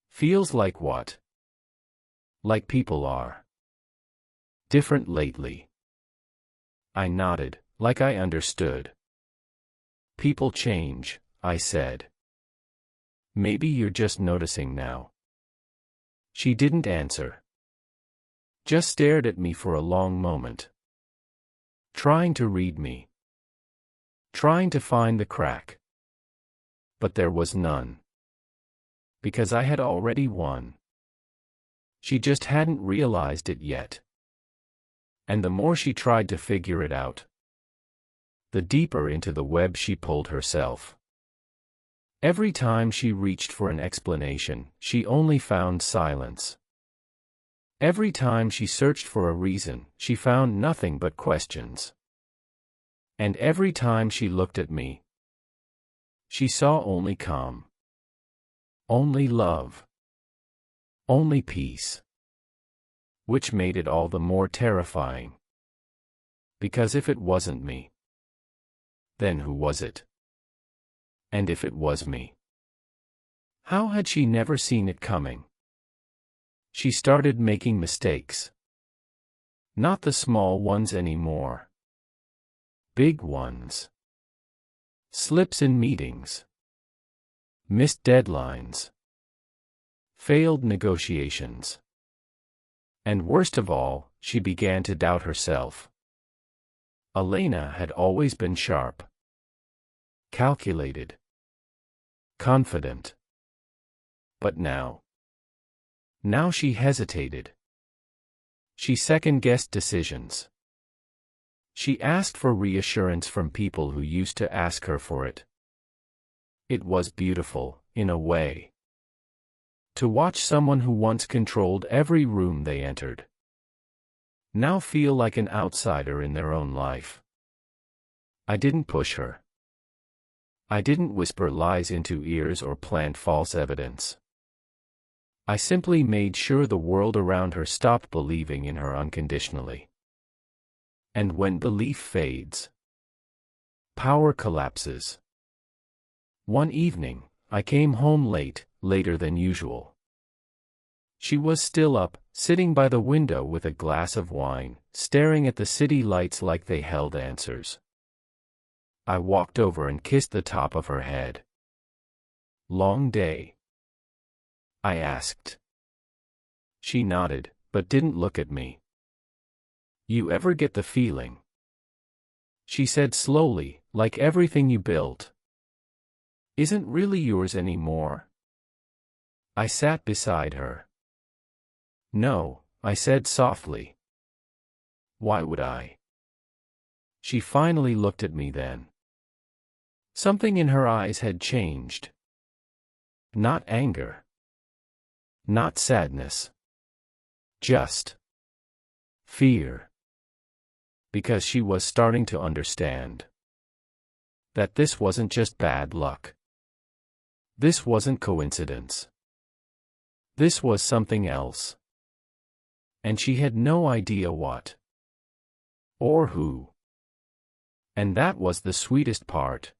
Feels like what? Like people are. Different lately. I nodded, like I understood. People change, I said. Maybe you're just noticing now. She didn't answer. Just stared at me for a long moment. Trying to read me. Trying to find the crack. But there was none. Because I had already won. She just hadn't realized it yet. And the more she tried to figure it out, the deeper into the web she pulled herself. Every time she reached for an explanation, she only found silence. Every time she searched for a reason, she found nothing but questions. And every time she looked at me, she saw only calm. Only love. Only peace. Which made it all the more terrifying. Because if it wasn't me, then who was it? And if it was me, how had she never seen it coming? She started making mistakes. Not the small ones anymore. Big ones. Slips in meetings. Missed deadlines. Failed negotiations. And worst of all, she began to doubt herself. Elena had always been sharp. Calculated. Confident. But now she hesitated. She second-guessed decisions. She asked for reassurance from people who used to ask her for it. It was beautiful, in a way. To watch someone who once controlled every room they entered, now feel like an outsider in their own life. I didn't push her. I didn't whisper lies into ears or plant false evidence. I simply made sure the world around her stopped believing in her unconditionally. And when belief fades, power collapses. One evening, I came home late, later than usual. She was still up, sitting by the window with a glass of wine, staring at the city lights like they held answers. I walked over and kissed the top of her head. Long day? I asked. She nodded, but didn't look at me. You ever get the feeling? She said slowly, like everything you built isn't really yours anymore. I sat beside her. "No," I said softly. "Why would I?" She finally looked at me then. Something in her eyes had changed. Not anger. Not sadness. Just fear. Because she was starting to understand that this wasn't just bad luck. This wasn't coincidence. This was something else. And she had no idea what. Or who. And that was the sweetest part.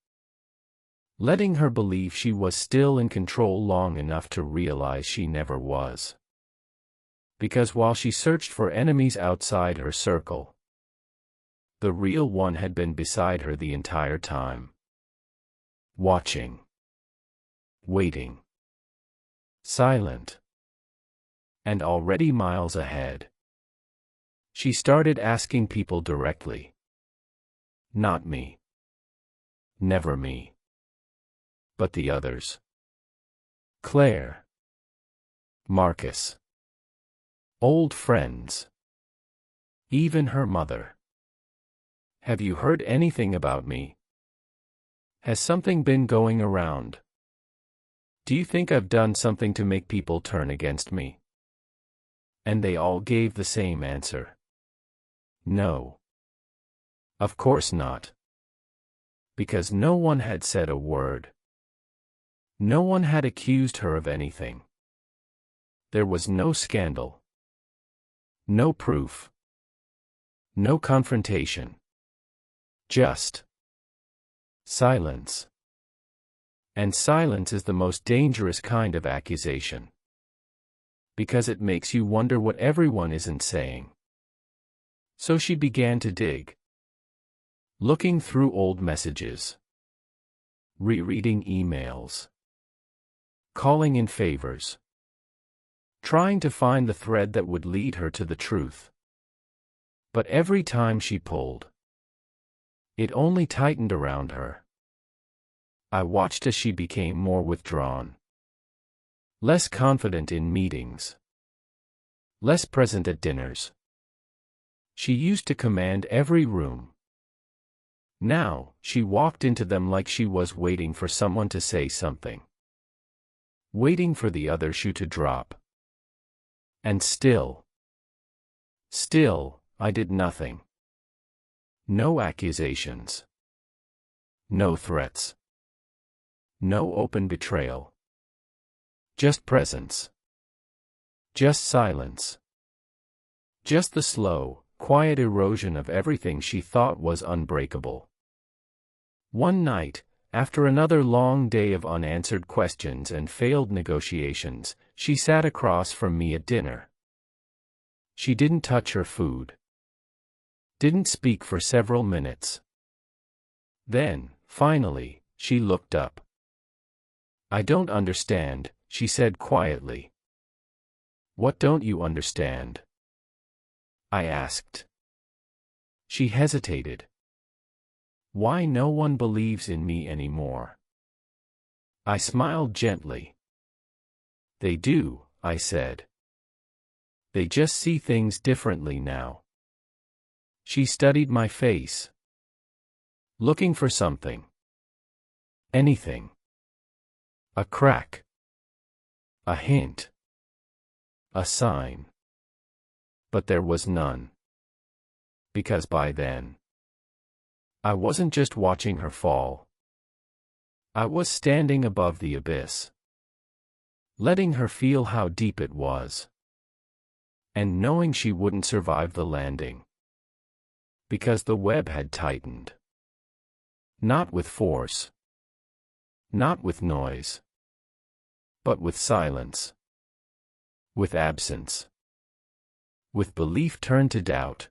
Letting her believe she was still in control long enough to realize she never was. Because while she searched for enemies outside her circle, the real one had been beside her the entire time. Watching. Waiting. Silent. And already miles ahead. She started asking people directly. Not me. Never me. But the others. Claire. Marcus. Old friends. Even her mother. Have you heard anything about me? Has something been going around? Do you think I've done something to make people turn against me? And they all gave the same answer. No. Of course not. Because no one had said a word. No one had accused her of anything. There was no scandal. No proof. No confrontation. Just silence. And silence is the most dangerous kind of accusation. Because it makes you wonder what everyone isn't saying. So she began to dig. Looking through old messages. Rereading emails. Calling in favors. Trying to find the thread that would lead her to the truth. But every time she pulled, it only tightened around her. I watched as she became more withdrawn. Less confident in meetings. Less present at dinners. She used to command every room. Now, she walked into them like she was waiting for someone to say something. Waiting for the other shoe to drop. And still, I did nothing. No accusations. No threats. No open betrayal. Just presence. Just silence. Just the slow, quiet erosion of everything she thought was unbreakable. One night, after another long day of unanswered questions and failed negotiations, she sat across from me at dinner. She didn't touch her food. Didn't speak for several minutes. Then, finally, she looked up. "I don't understand," she said quietly. "What don't you understand?" I asked. She hesitated. "Why no one believes in me anymore?" I smiled gently. "They do," I said. "They just see things differently now." She studied my face. Looking for something. Anything. A crack. A hint. A sign. But there was none. Because by then, I wasn't just watching her fall. I was standing above the abyss. Letting her feel how deep it was. And knowing she wouldn't survive the landing. Because the web had tightened. Not with force. Not with noise. But with silence. With absence. With belief turned to doubt.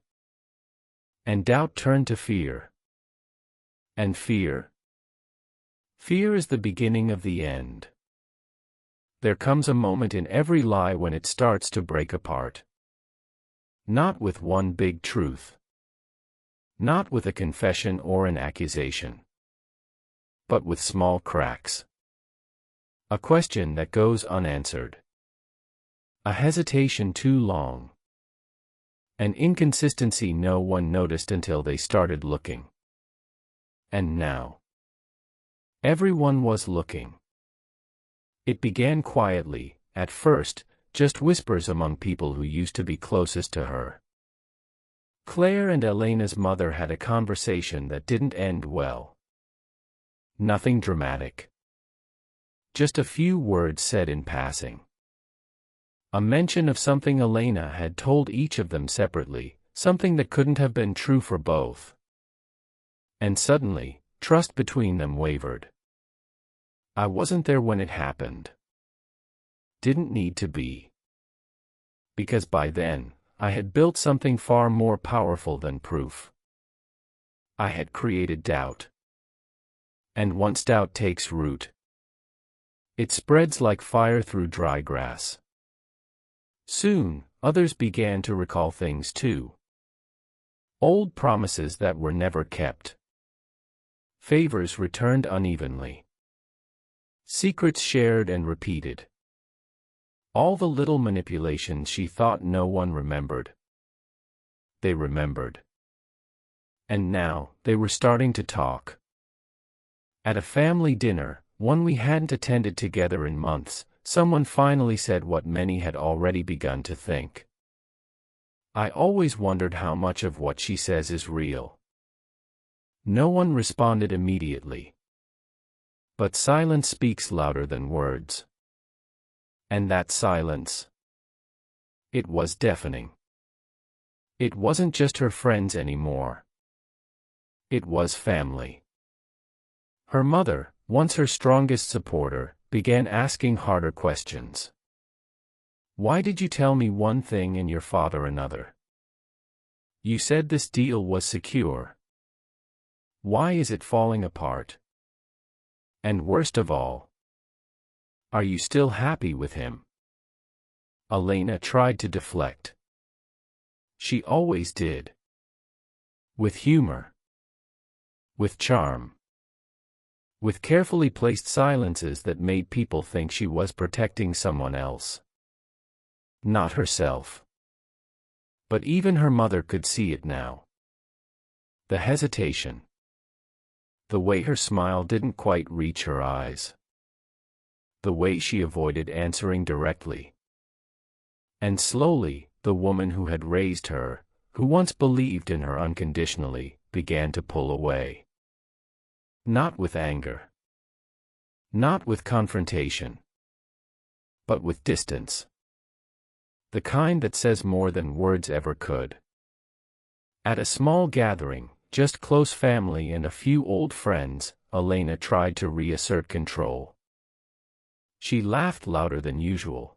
And doubt turned to fear. And fear. Fear is the beginning of the end. There comes a moment in every lie when it starts to break apart. Not with one big truth. Not with a confession or an accusation. But with small cracks. A question that goes unanswered. A hesitation too long. An inconsistency no one noticed until they started looking. And now, everyone was looking. It began quietly, at first, just whispers among people who used to be closest to her. Claire and Elena's mother had a conversation that didn't end well. Nothing dramatic. Just a few words said in passing. A mention of something Elena had told each of them separately, something that couldn't have been true for both. And suddenly, trust between them wavered. I wasn't there when it happened. Didn't need to be. Because by then, I had built something far more powerful than proof. I had created doubt. And once doubt takes root, it spreads like fire through dry grass. Soon, others began to recall things too. Old promises that were never kept. Favors returned unevenly. Secrets shared and repeated. All the little manipulations she thought no one remembered. They remembered. And now, they were starting to talk. At a family dinner, one we hadn't attended together in months, someone finally said what many had already begun to think. I always wondered how much of what she says is real. No one responded immediately. But silence speaks louder than words. And that silence, it was deafening. It wasn't just her friends anymore. It was family. Her mother, once her strongest supporter, began asking harder questions. Why did you tell me one thing and your father another? You said this deal was secure. Why is it falling apart? And worst of all, are you still happy with him? Elena tried to deflect. She always did. With humor. With charm. With carefully placed silences that made people think she was protecting someone else. Not herself. But even her mother could see it now. The hesitation. The way her smile didn't quite reach her eyes. The way she avoided answering directly. And slowly, the woman who had raised her, who once believed in her unconditionally, began to pull away. Not with anger. Not with confrontation. But with distance. The kind that says more than words ever could. At a small gathering, just close family and a few old friends, Elena tried to reassert control. She laughed louder than usual.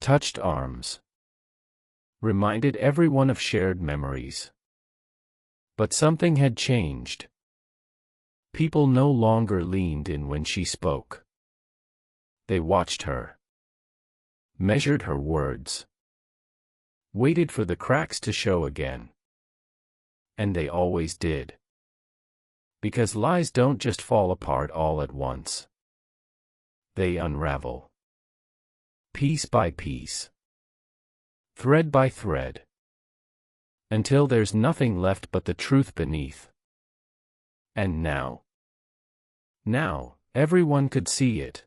Touched arms. Reminded everyone of shared memories. But something had changed. People no longer leaned in when she spoke. They watched her. Measured her words. Waited for the cracks to show again. And they always did. Because lies don't just fall apart all at once. They unravel. Piece by piece. Thread by thread. Until there's nothing left but the truth beneath. And now, everyone could see it.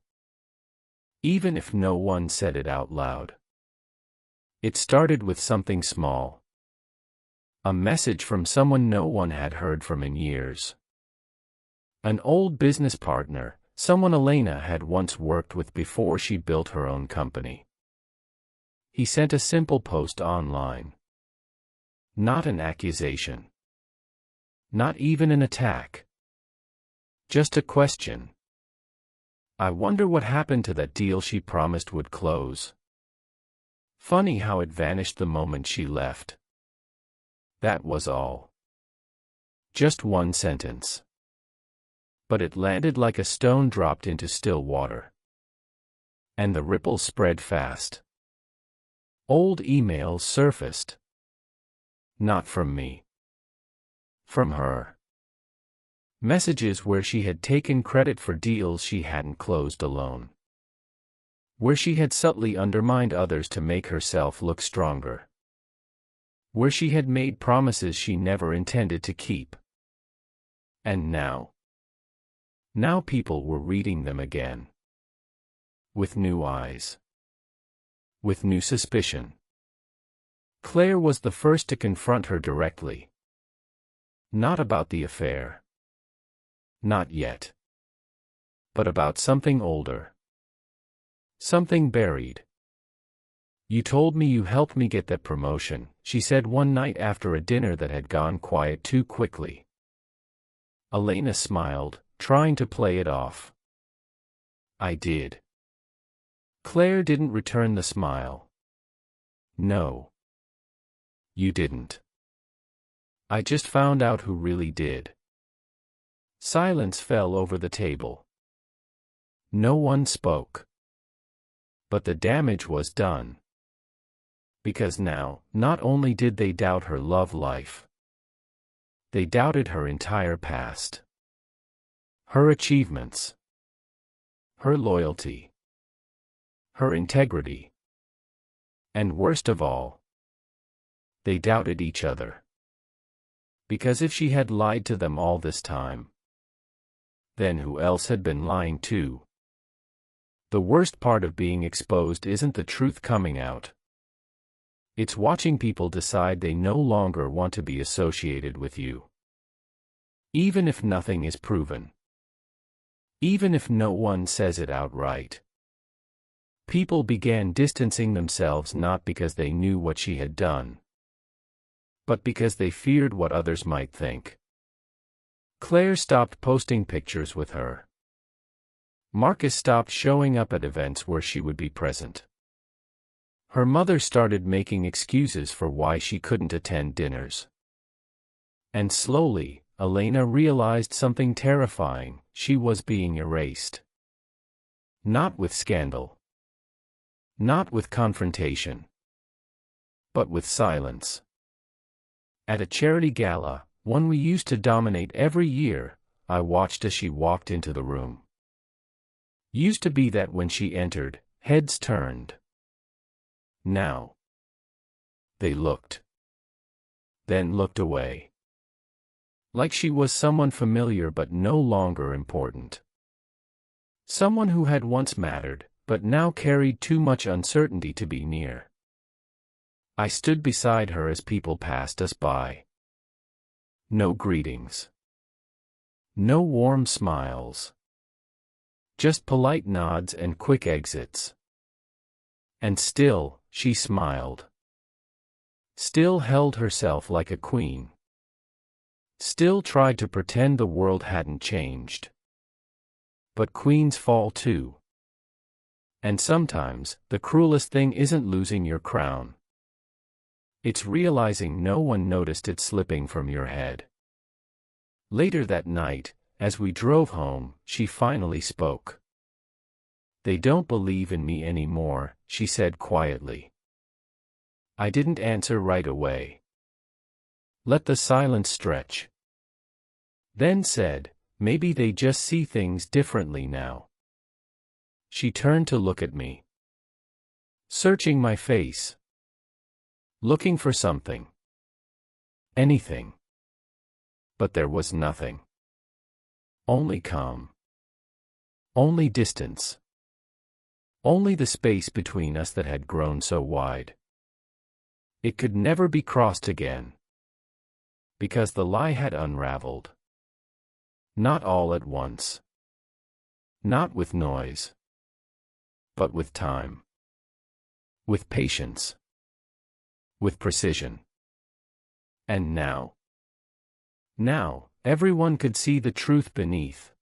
Even if no one said it out loud. It started with something small. A message from someone no one had heard from in years. An old business partner, someone Elena had once worked with before she built her own company. He sent a simple post online. Not an accusation. Not even an attack. Just a question. I wonder what happened to that deal she promised would close. Funny how it vanished the moment she left. That was all. Just one sentence. But it landed like a stone dropped into still water. And the ripple spread fast. Old emails surfaced. Not from me. From her. Messages where she had taken credit for deals she hadn't closed alone. Where she had subtly undermined others to make herself look stronger. Where she had made promises she never intended to keep. And now people were reading them again. With new eyes. With new suspicion. Claire was the first to confront her directly. Not about the affair. Not yet. But about something older. Something buried. "You told me you helped me get that promotion," she said one night after a dinner that had gone quiet too quickly. Elena smiled, trying to play it off. "I did." Claire didn't return the smile. "No. You didn't. I just found out who really did." Silence fell over the table. No one spoke. But the damage was done. Because now, not only did they doubt her love life, they doubted her entire past. Her achievements. Her loyalty. Her integrity. And worst of all, they doubted each other. Because if she had lied to them all this time, then who else had been lying too? The worst part of being exposed isn't the truth coming out. It's watching people decide they no longer want to be associated with you. Even if nothing is proven. Even if no one says it outright. People began distancing themselves not because they knew what she had done, but because they feared what others might think. Claire stopped posting pictures with her. Marcus stopped showing up at events where she would be present. Her mother started making excuses for why she couldn't attend dinners. And slowly, Elena realized something terrifying: she was being erased. Not with scandal. Not with confrontation. But with silence. At a charity gala, one we used to dominate every year, I watched as she walked into the room. Used to be that when she entered, heads turned. Now, they looked. Then looked away. Like she was someone familiar but no longer important. Someone who had once mattered, but now carried too much uncertainty to be near. I stood beside her as people passed us by. No greetings. No warm smiles. Just polite nods and quick exits. And still, she smiled. Still held herself like a queen. Still tried to pretend the world hadn't changed. But queens fall too. And sometimes, the cruelest thing isn't losing your crown. It's realizing no one noticed it slipping from your head. Later that night, as we drove home, she finally spoke. "They don't believe in me anymore," she said quietly. I didn't answer right away. Let the silence stretch. Then said, "Maybe they just see things differently now." She turned to look at me. Searching my face. Looking for something. Anything. But there was nothing. Only calm. Only distance. Only the space between us that had grown so wide. It could never be crossed again. Because the lie had unraveled. Not all at once. Not with noise. But with time. With patience. With precision. And now, everyone could see the truth beneath.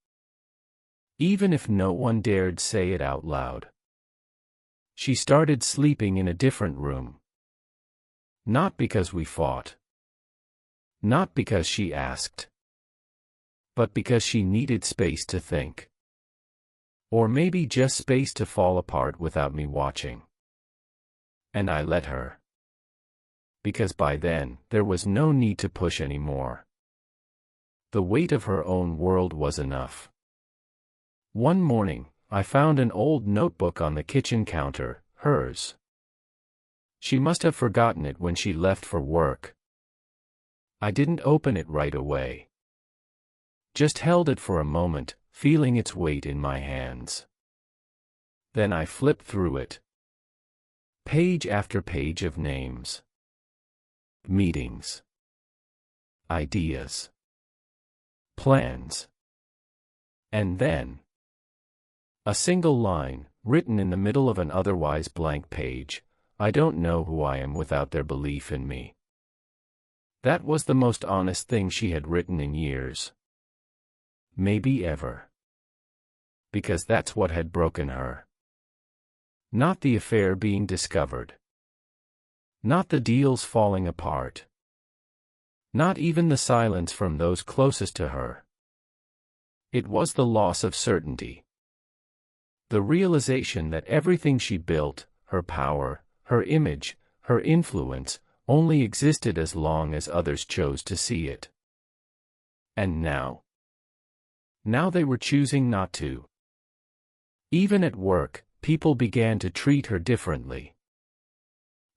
Even if no one dared say it out loud. She started sleeping in a different room. Not because we fought. Not because she asked. But because she needed space to think. Or maybe just space to fall apart without me watching. And I let her. Because by then, there was no need to push anymore. The weight of her own world was enough. One morning, I found an old notebook on the kitchen counter, hers. She must have forgotten it when she left for work. I didn't open it right away. Just held it for a moment, feeling its weight in my hands. Then I flipped through it. Page after page of names. Meetings. Ideas. Plans. And then a single line, written in the middle of an otherwise blank page: I don't know who I am without their belief in me. That was the most honest thing she had written in years. Maybe ever. Because that's what had broken her. Not the affair being discovered. Not the deals falling apart. Not even the silence from those closest to her. It was the loss of certainty. The realization that everything she built, her power, her image, her influence, only existed as long as others chose to see it. And now? Now they were choosing not to. Even at work, people began to treat her differently.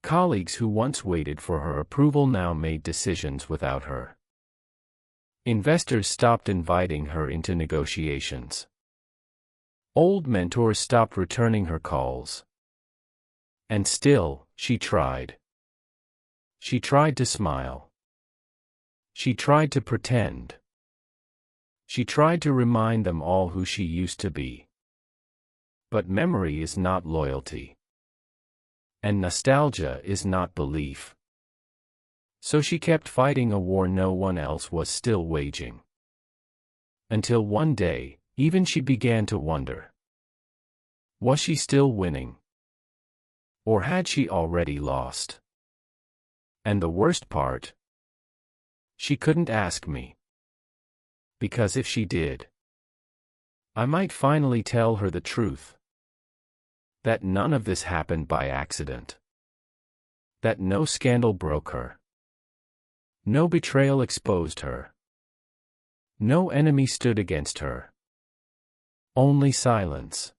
Colleagues who once waited for her approval now made decisions without her. Investors stopped inviting her into negotiations. Old mentors stopped returning her calls. And still, she tried. She tried to smile. She tried to pretend. She tried to remind them all who she used to be. But memory is not loyalty. And nostalgia is not belief. So she kept fighting a war no one else was still waging. Until one day, even she began to wonder. Was she still winning? Or had she already lost? And the worst part? She couldn't ask me. Because if she did, I might finally tell her the truth. That none of this happened by accident. That no scandal broke her. No betrayal exposed her. No enemy stood against her. Only silence.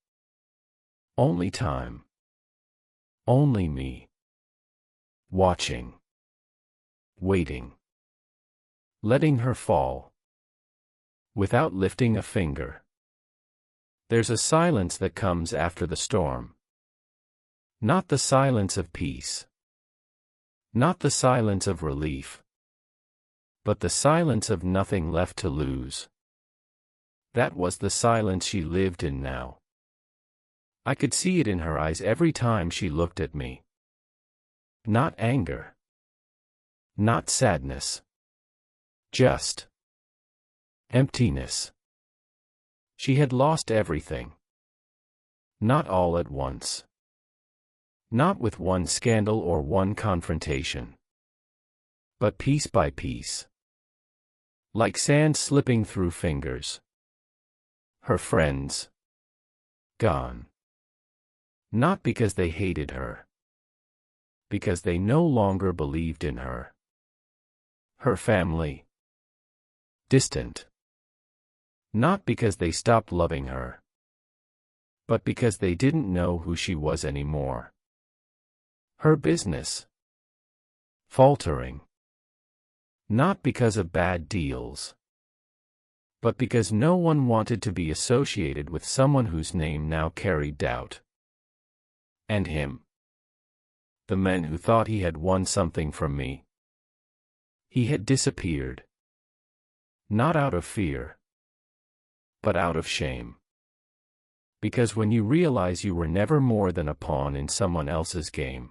Only time. Only me. Watching. Waiting. Letting her fall. Without lifting a finger. There's a silence that comes after the storm. Not the silence of peace. Not the silence of relief. But the silence of nothing left to lose. That was the silence she lived in now. I could see it in her eyes every time she looked at me. Not anger. Not sadness. Just emptiness. She had lost everything. Not all at once. Not with one scandal or one confrontation. But piece by piece. Like sand slipping through fingers. Her friends. Gone. Not because they hated her. Because they no longer believed in her. Her family. Distant. Not because they stopped loving her. But because they didn't know who she was anymore. Her business. Faltering. Not because of bad deals. But because no one wanted to be associated with someone whose name now carried doubt. And him. The man who thought he had won something from me. He had disappeared. Not out of fear. But out of shame. Because when you realize you were never more than a pawn in someone else's game,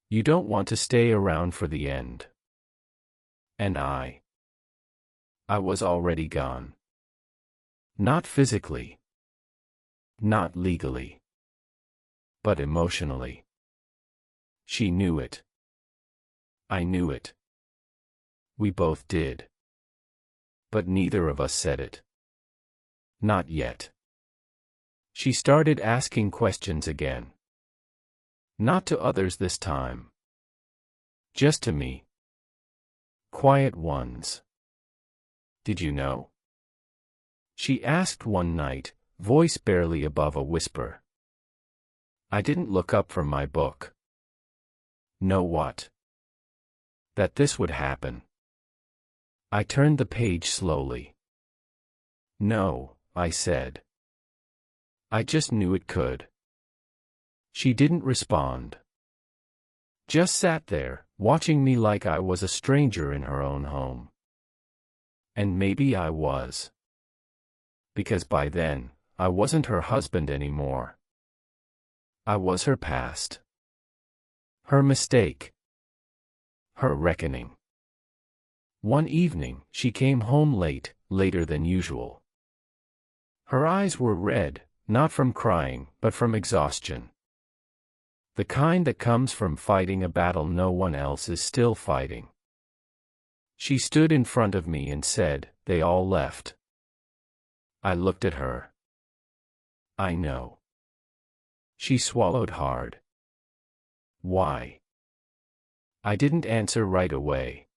you don't want to stay around for the end. And I was already gone. Not physically. Not legally. But emotionally. She knew it. I knew it. We both did. But neither of us said it. Not yet. She started asking questions again. Not to others this time. Just to me. Quiet ones. Did you know? She asked one night, voice barely above a whisper. I didn't look up from my book. Know what? That this would happen. I turned the page slowly. No, I said. I just knew it could. She didn't respond. Just sat there, watching me like I was a stranger in her own home. And maybe I was. Because by then, I wasn't her husband anymore. I was her past. Her mistake. Her reckoning. One evening, she came home late, later than usual. Her eyes were red, not from crying, but from exhaustion. The kind that comes from fighting a battle no one else is still fighting. She stood in front of me and said, "They all left." I looked at her. I know. She swallowed hard. Why? I didn't answer right away.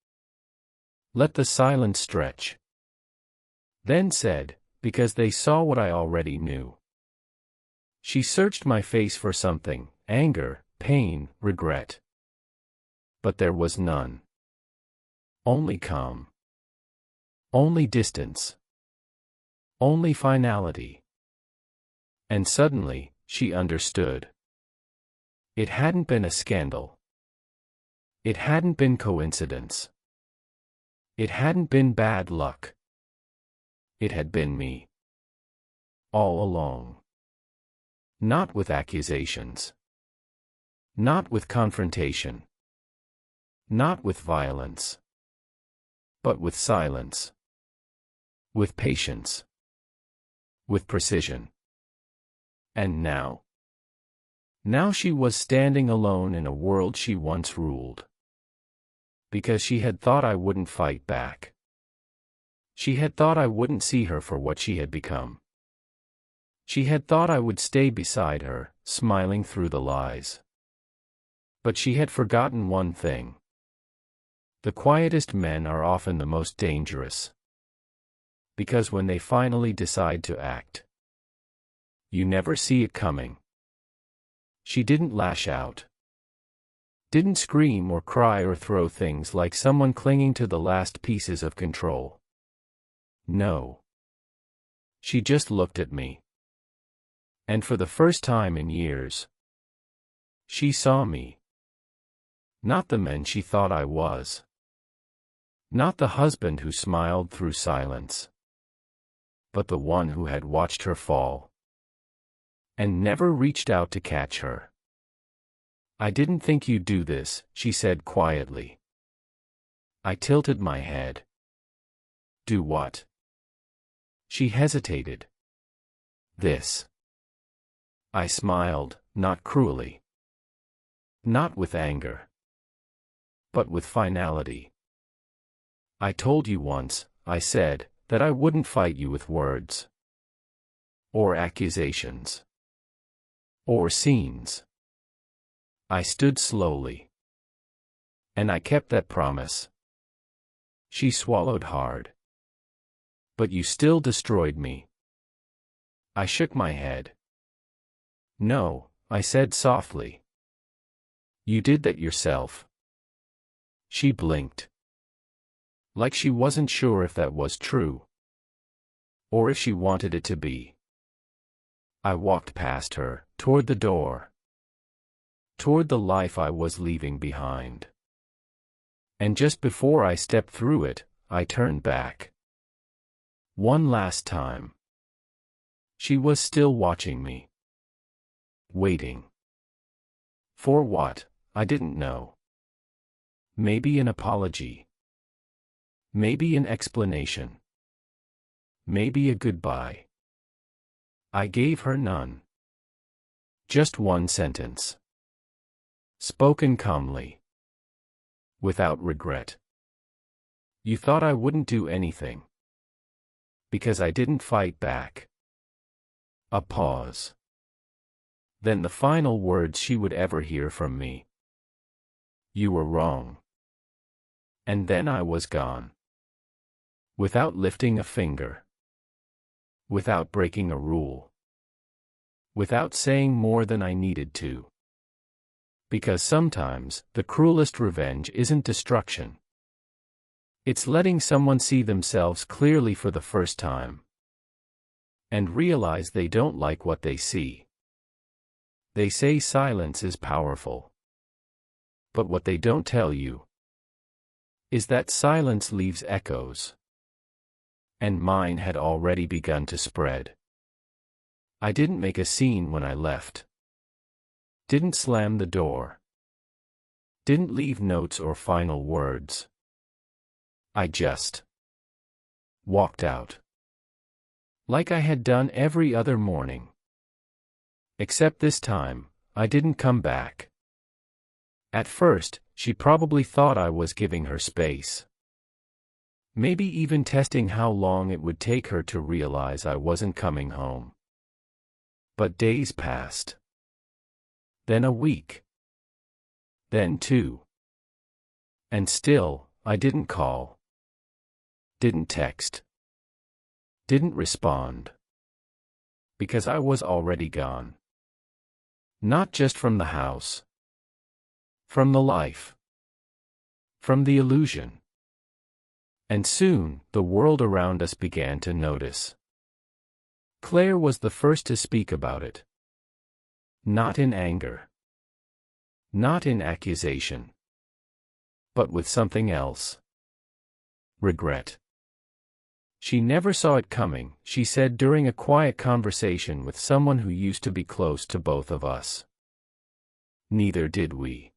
Let the silence stretch. Then said, because they saw what I already knew. She searched my face for something, anger, pain, regret. But there was none. Only calm. Only distance. Only finality. And suddenly, she understood. It hadn't been a scandal. It hadn't been coincidence. It hadn't been bad luck. It had been me. All along. Not with accusations. Not with confrontation. Not with violence. But with silence. With patience. With precision. And now. Now she was standing alone in a world she once ruled. Because she had thought I wouldn't fight back. She had thought I wouldn't see her for what she had become. She had thought I would stay beside her, smiling through the lies. But she had forgotten one thing. The quietest men are often the most dangerous. Because when they finally decide to act, you never see it coming. She didn't lash out. Didn't scream or cry or throw things like someone clinging to the last pieces of control. No. She just looked at me. And for the first time in years, she saw me. Not the man she thought I was. Not the husband who smiled through silence. But the one who had watched her fall. And never reached out to catch her. I didn't think you'd do this, she said quietly. I tilted my head. Do what? She hesitated. This. I smiled, not cruelly. Not with anger. But with finality. I told you once, I said, that I wouldn't fight you with words. Or accusations. Or scenes. I stood slowly. And I kept that promise. She swallowed hard. But you still destroyed me. I shook my head. No, I said softly. You did that yourself. She blinked. Like she wasn't sure if that was true. Or if she wanted it to be. I walked past her, toward the door. Toward the life I was leaving behind. And just before I stepped through it, I turned back. One last time. She was still watching me. Waiting. For what, I didn't know. Maybe an apology. Maybe an explanation. Maybe a goodbye. I gave her none. Just one sentence. Spoken calmly. Without regret. You thought I wouldn't do anything. Because I didn't fight back. A pause. Then the final words she would ever hear from me. You were wrong. And then I was gone. Without lifting a finger. Without breaking a rule. Without saying more than I needed to. Because sometimes, the cruelest revenge isn't destruction. It's letting someone see themselves clearly for the first time. And realize they don't like what they see. They say silence is powerful. But what they don't tell you is that silence leaves echoes. And mine had already begun to spread. I didn't make a scene when I left. Didn't slam the door. Didn't leave notes or final words. I just walked out. Like I had done every other morning. Except this time, I didn't come back. At first, she probably thought I was giving her space. Maybe even testing how long it would take her to realize I wasn't coming home. But days passed. Then a week. Then 2. And still, I didn't call. Didn't text. Didn't respond. Because I was already gone. Not just from the house. From the life. From the illusion. And soon, the world around us began to notice. Claire was the first to speak about it. Not in anger. Not in accusation. But with something else. Regret. She never saw it coming, she said during a quiet conversation with someone who used to be close to both of us. Neither did we.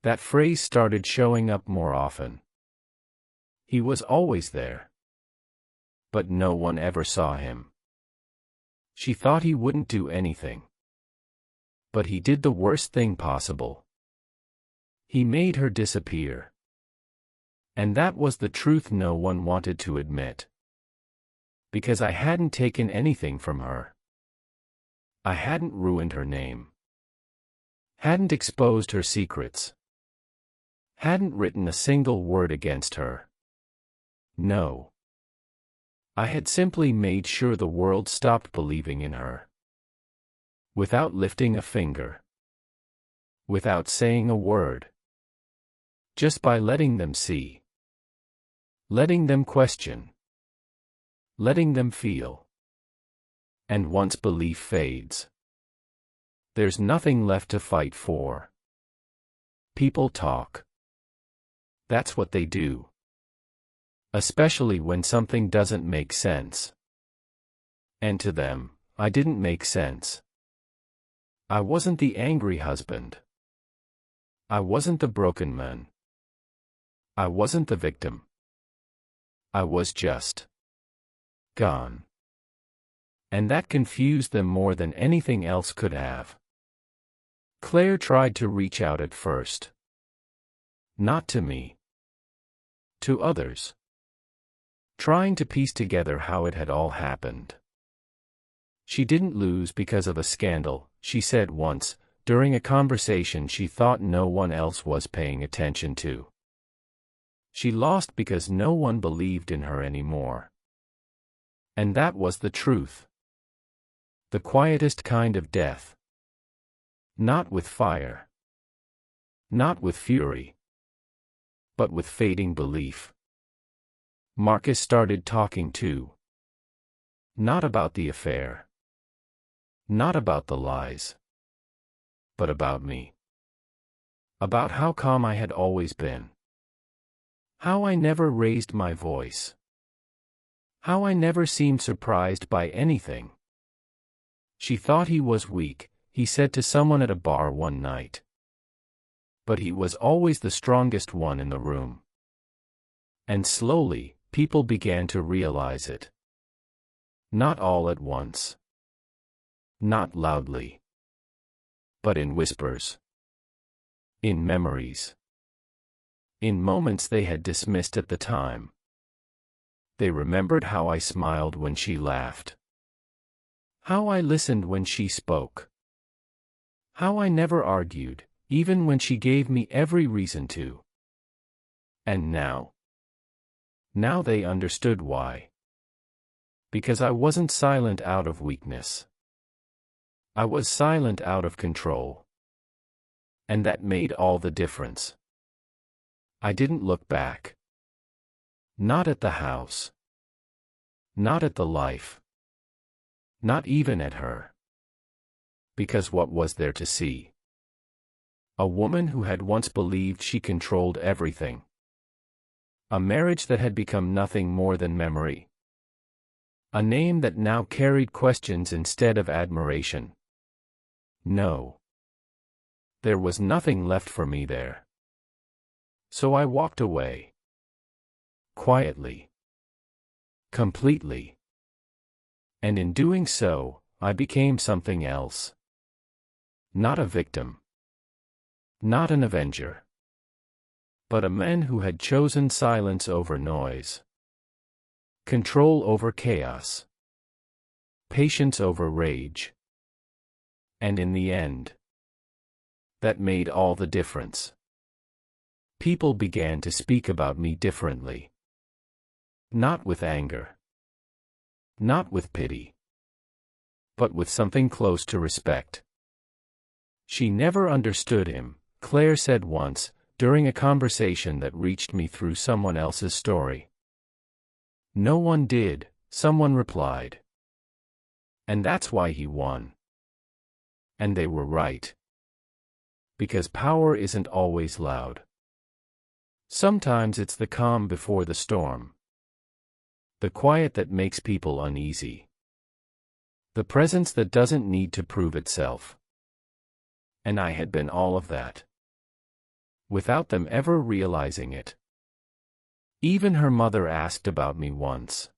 That phrase started showing up more often. He was always there. But no one ever saw him. She thought he wouldn't do anything. But he did the worst thing possible. He made her disappear. And that was the truth no one wanted to admit. Because I hadn't taken anything from her. I hadn't ruined her name. Hadn't exposed her secrets. Hadn't written a single word against her. No. I had simply made sure the world stopped believing in her. Without lifting a finger. Without saying a word. Just by letting them see. Letting them question. Letting them feel. And once belief fades, there's nothing left to fight for. People talk. That's what they do. Especially when something doesn't make sense. And to them, I didn't make sense. I wasn't the angry husband. I wasn't the broken man. I wasn't the victim. I was just gone. And that confused them more than anything else could have. Claire tried to reach out at first. Not to me. To others. Trying to piece together how it had all happened. She didn't lose because of a scandal, she said once, during a conversation she thought no one else was paying attention to. She lost because no one believed in her anymore. And that was the truth. The quietest kind of death. Not with fire. Not with fury. But with fading belief. Marcus started talking too. Not about the affair. Not about the lies. But about me. About how calm I had always been. How I never raised my voice. How I never seemed surprised by anything. She thought he was weak, he said to someone at a bar one night. But he was always the strongest one in the room. And slowly, people began to realize it. Not all at once. Not loudly. But in whispers. In memories. In moments they had dismissed at the time. They remembered how I smiled when she laughed. How I listened when she spoke. How I never argued, even when she gave me every reason to. And now. Now they understood why. Because I wasn't silent out of weakness. I was silent out of control. And that made all the difference. I didn't look back. Not at the house. Not at the life. Not even at her. Because what was there to see? A woman who had once believed she controlled everything. A marriage that had become nothing more than memory. A name that now carried questions instead of admiration. No. There was nothing left for me there. So I walked away. Quietly. Completely. And in doing so, I became something else. Not a victim. Not an avenger. But a man who had chosen silence over noise. Control over chaos. Patience over rage. And in the end, that made all the difference. People began to speak about me differently. Not with anger. Not with pity. But with something close to respect. She never understood him, Claire said once, during a conversation that reached me through someone else's story. No one did, someone replied. And that's why he won. And they were right. Because power isn't always loud. Sometimes it's the calm before the storm. The quiet that makes people uneasy. The presence that doesn't need to prove itself. And I had been all of that. Without them ever realizing it. Even her mother asked about me once.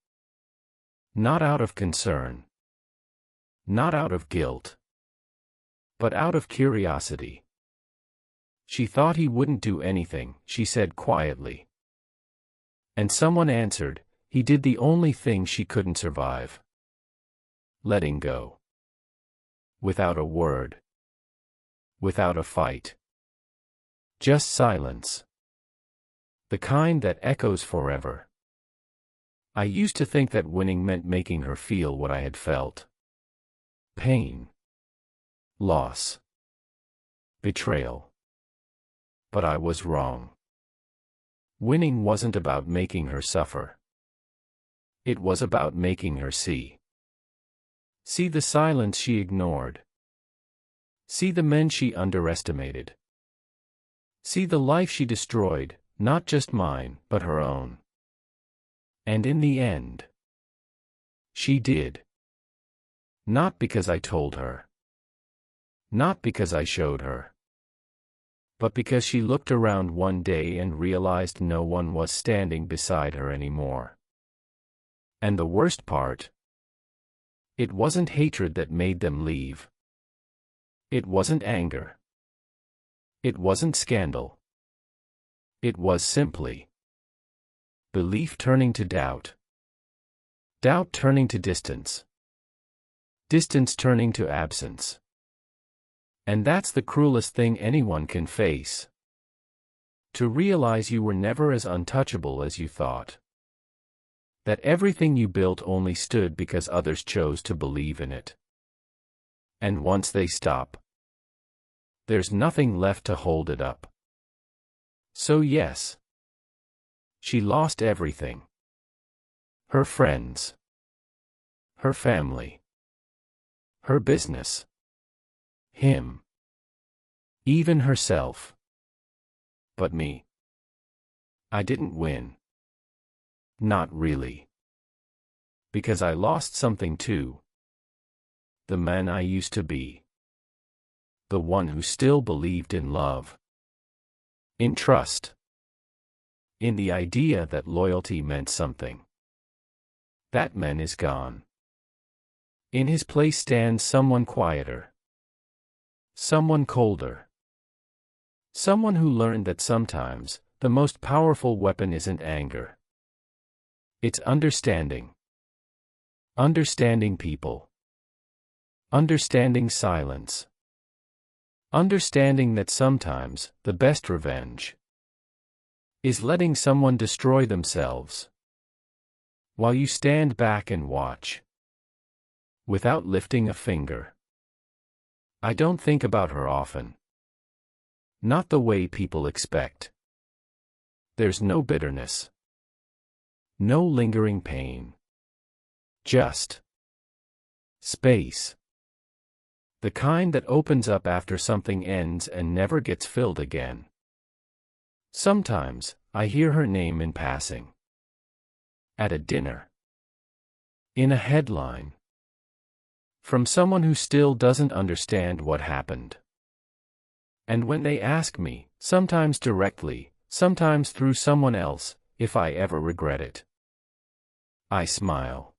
Not out of concern. Not out of guilt. But out of curiosity. She thought he wouldn't do anything, she said quietly. And someone answered, he did the only thing she couldn't survive. Letting go. Without a word. Without a fight. Just silence. The kind that echoes forever. I used to think that winning meant making her feel what I had felt. Pain. Loss. Betrayal. But I was wrong. Winning wasn't about making her suffer. It was about making her see. See the silence she ignored. See the men she underestimated. See the life she destroyed, not just mine, but her own. And in the end, she did. Not because I told her. Not because I showed her. But because she looked around one day and realized no one was standing beside her anymore. And the worst part, it wasn't hatred that made them leave. It wasn't anger. It wasn't scandal. It was simply belief turning to doubt. Doubt turning to distance. Distance turning to absence. And that's the cruelest thing anyone can face. To realize you were never as untouchable as you thought. That everything you built only stood because others chose to believe in it. And once they stop, there's nothing left to hold it up. So yes, she lost everything. Her friends. Her family. Her business. Him. Even herself. But me. I didn't win. Not really. Because I lost something too. The man I used to be. The one who still believed in love. In trust. In the idea that loyalty meant something. That man is gone. In his place stands someone quieter. Someone colder. Someone who learned that sometimes, the most powerful weapon isn't anger. It's understanding. Understanding people. Understanding silence. Understanding that sometimes, the best revenge is letting someone destroy themselves. While you stand back and watch. Without lifting a finger. I don't think about her often. Not the way people expect. There's no bitterness. No lingering pain. Just space. The kind that opens up after something ends and never gets filled again. Sometimes, I hear her name in passing. At a dinner. In a headline. From someone who still doesn't understand what happened. And when they ask me, sometimes directly, sometimes through someone else, if I ever regret it, I smile.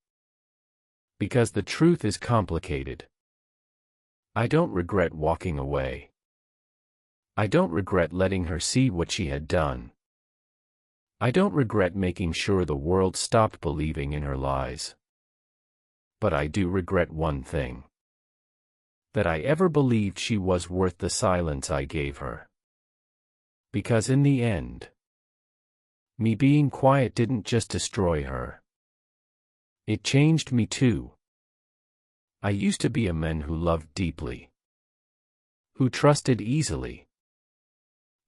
Because the truth is complicated. I don't regret walking away. I don't regret letting her see what she had done. I don't regret making sure the world stopped believing in her lies. But I do regret one thing. That I ever believed she was worth the silence I gave her. Because in the end, me being quiet didn't just destroy her. It changed me too. I used to be a man who loved deeply. Who trusted easily.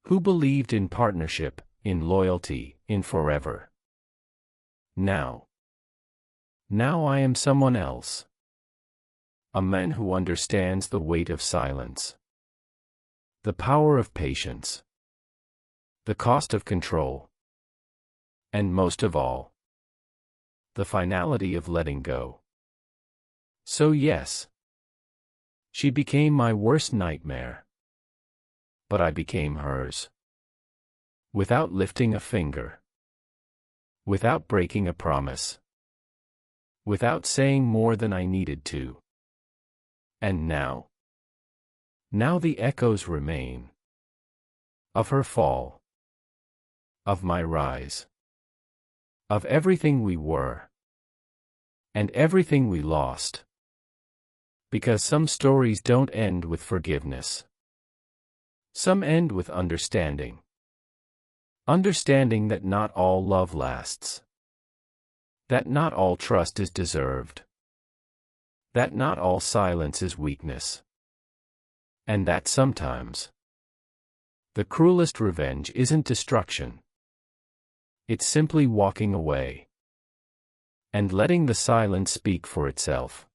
Who believed in partnership, in loyalty, in forever. Now I am someone else. A man who understands the weight of silence. The power of patience. The cost of control. And most of all, the finality of letting go. So yes, she became my worst nightmare. But I became hers. Without lifting a finger. Without breaking a promise. Without saying more than I needed to. And now the echoes remain. Of her fall. Of my rise. Of everything we were. And everything we lost. Because some stories don't end with forgiveness. Some end with understanding. Understanding that not all love lasts. That not all trust is deserved. That not all silence is weakness. And that sometimes the cruelest revenge isn't destruction. It's simply walking away. And letting the silence speak for itself.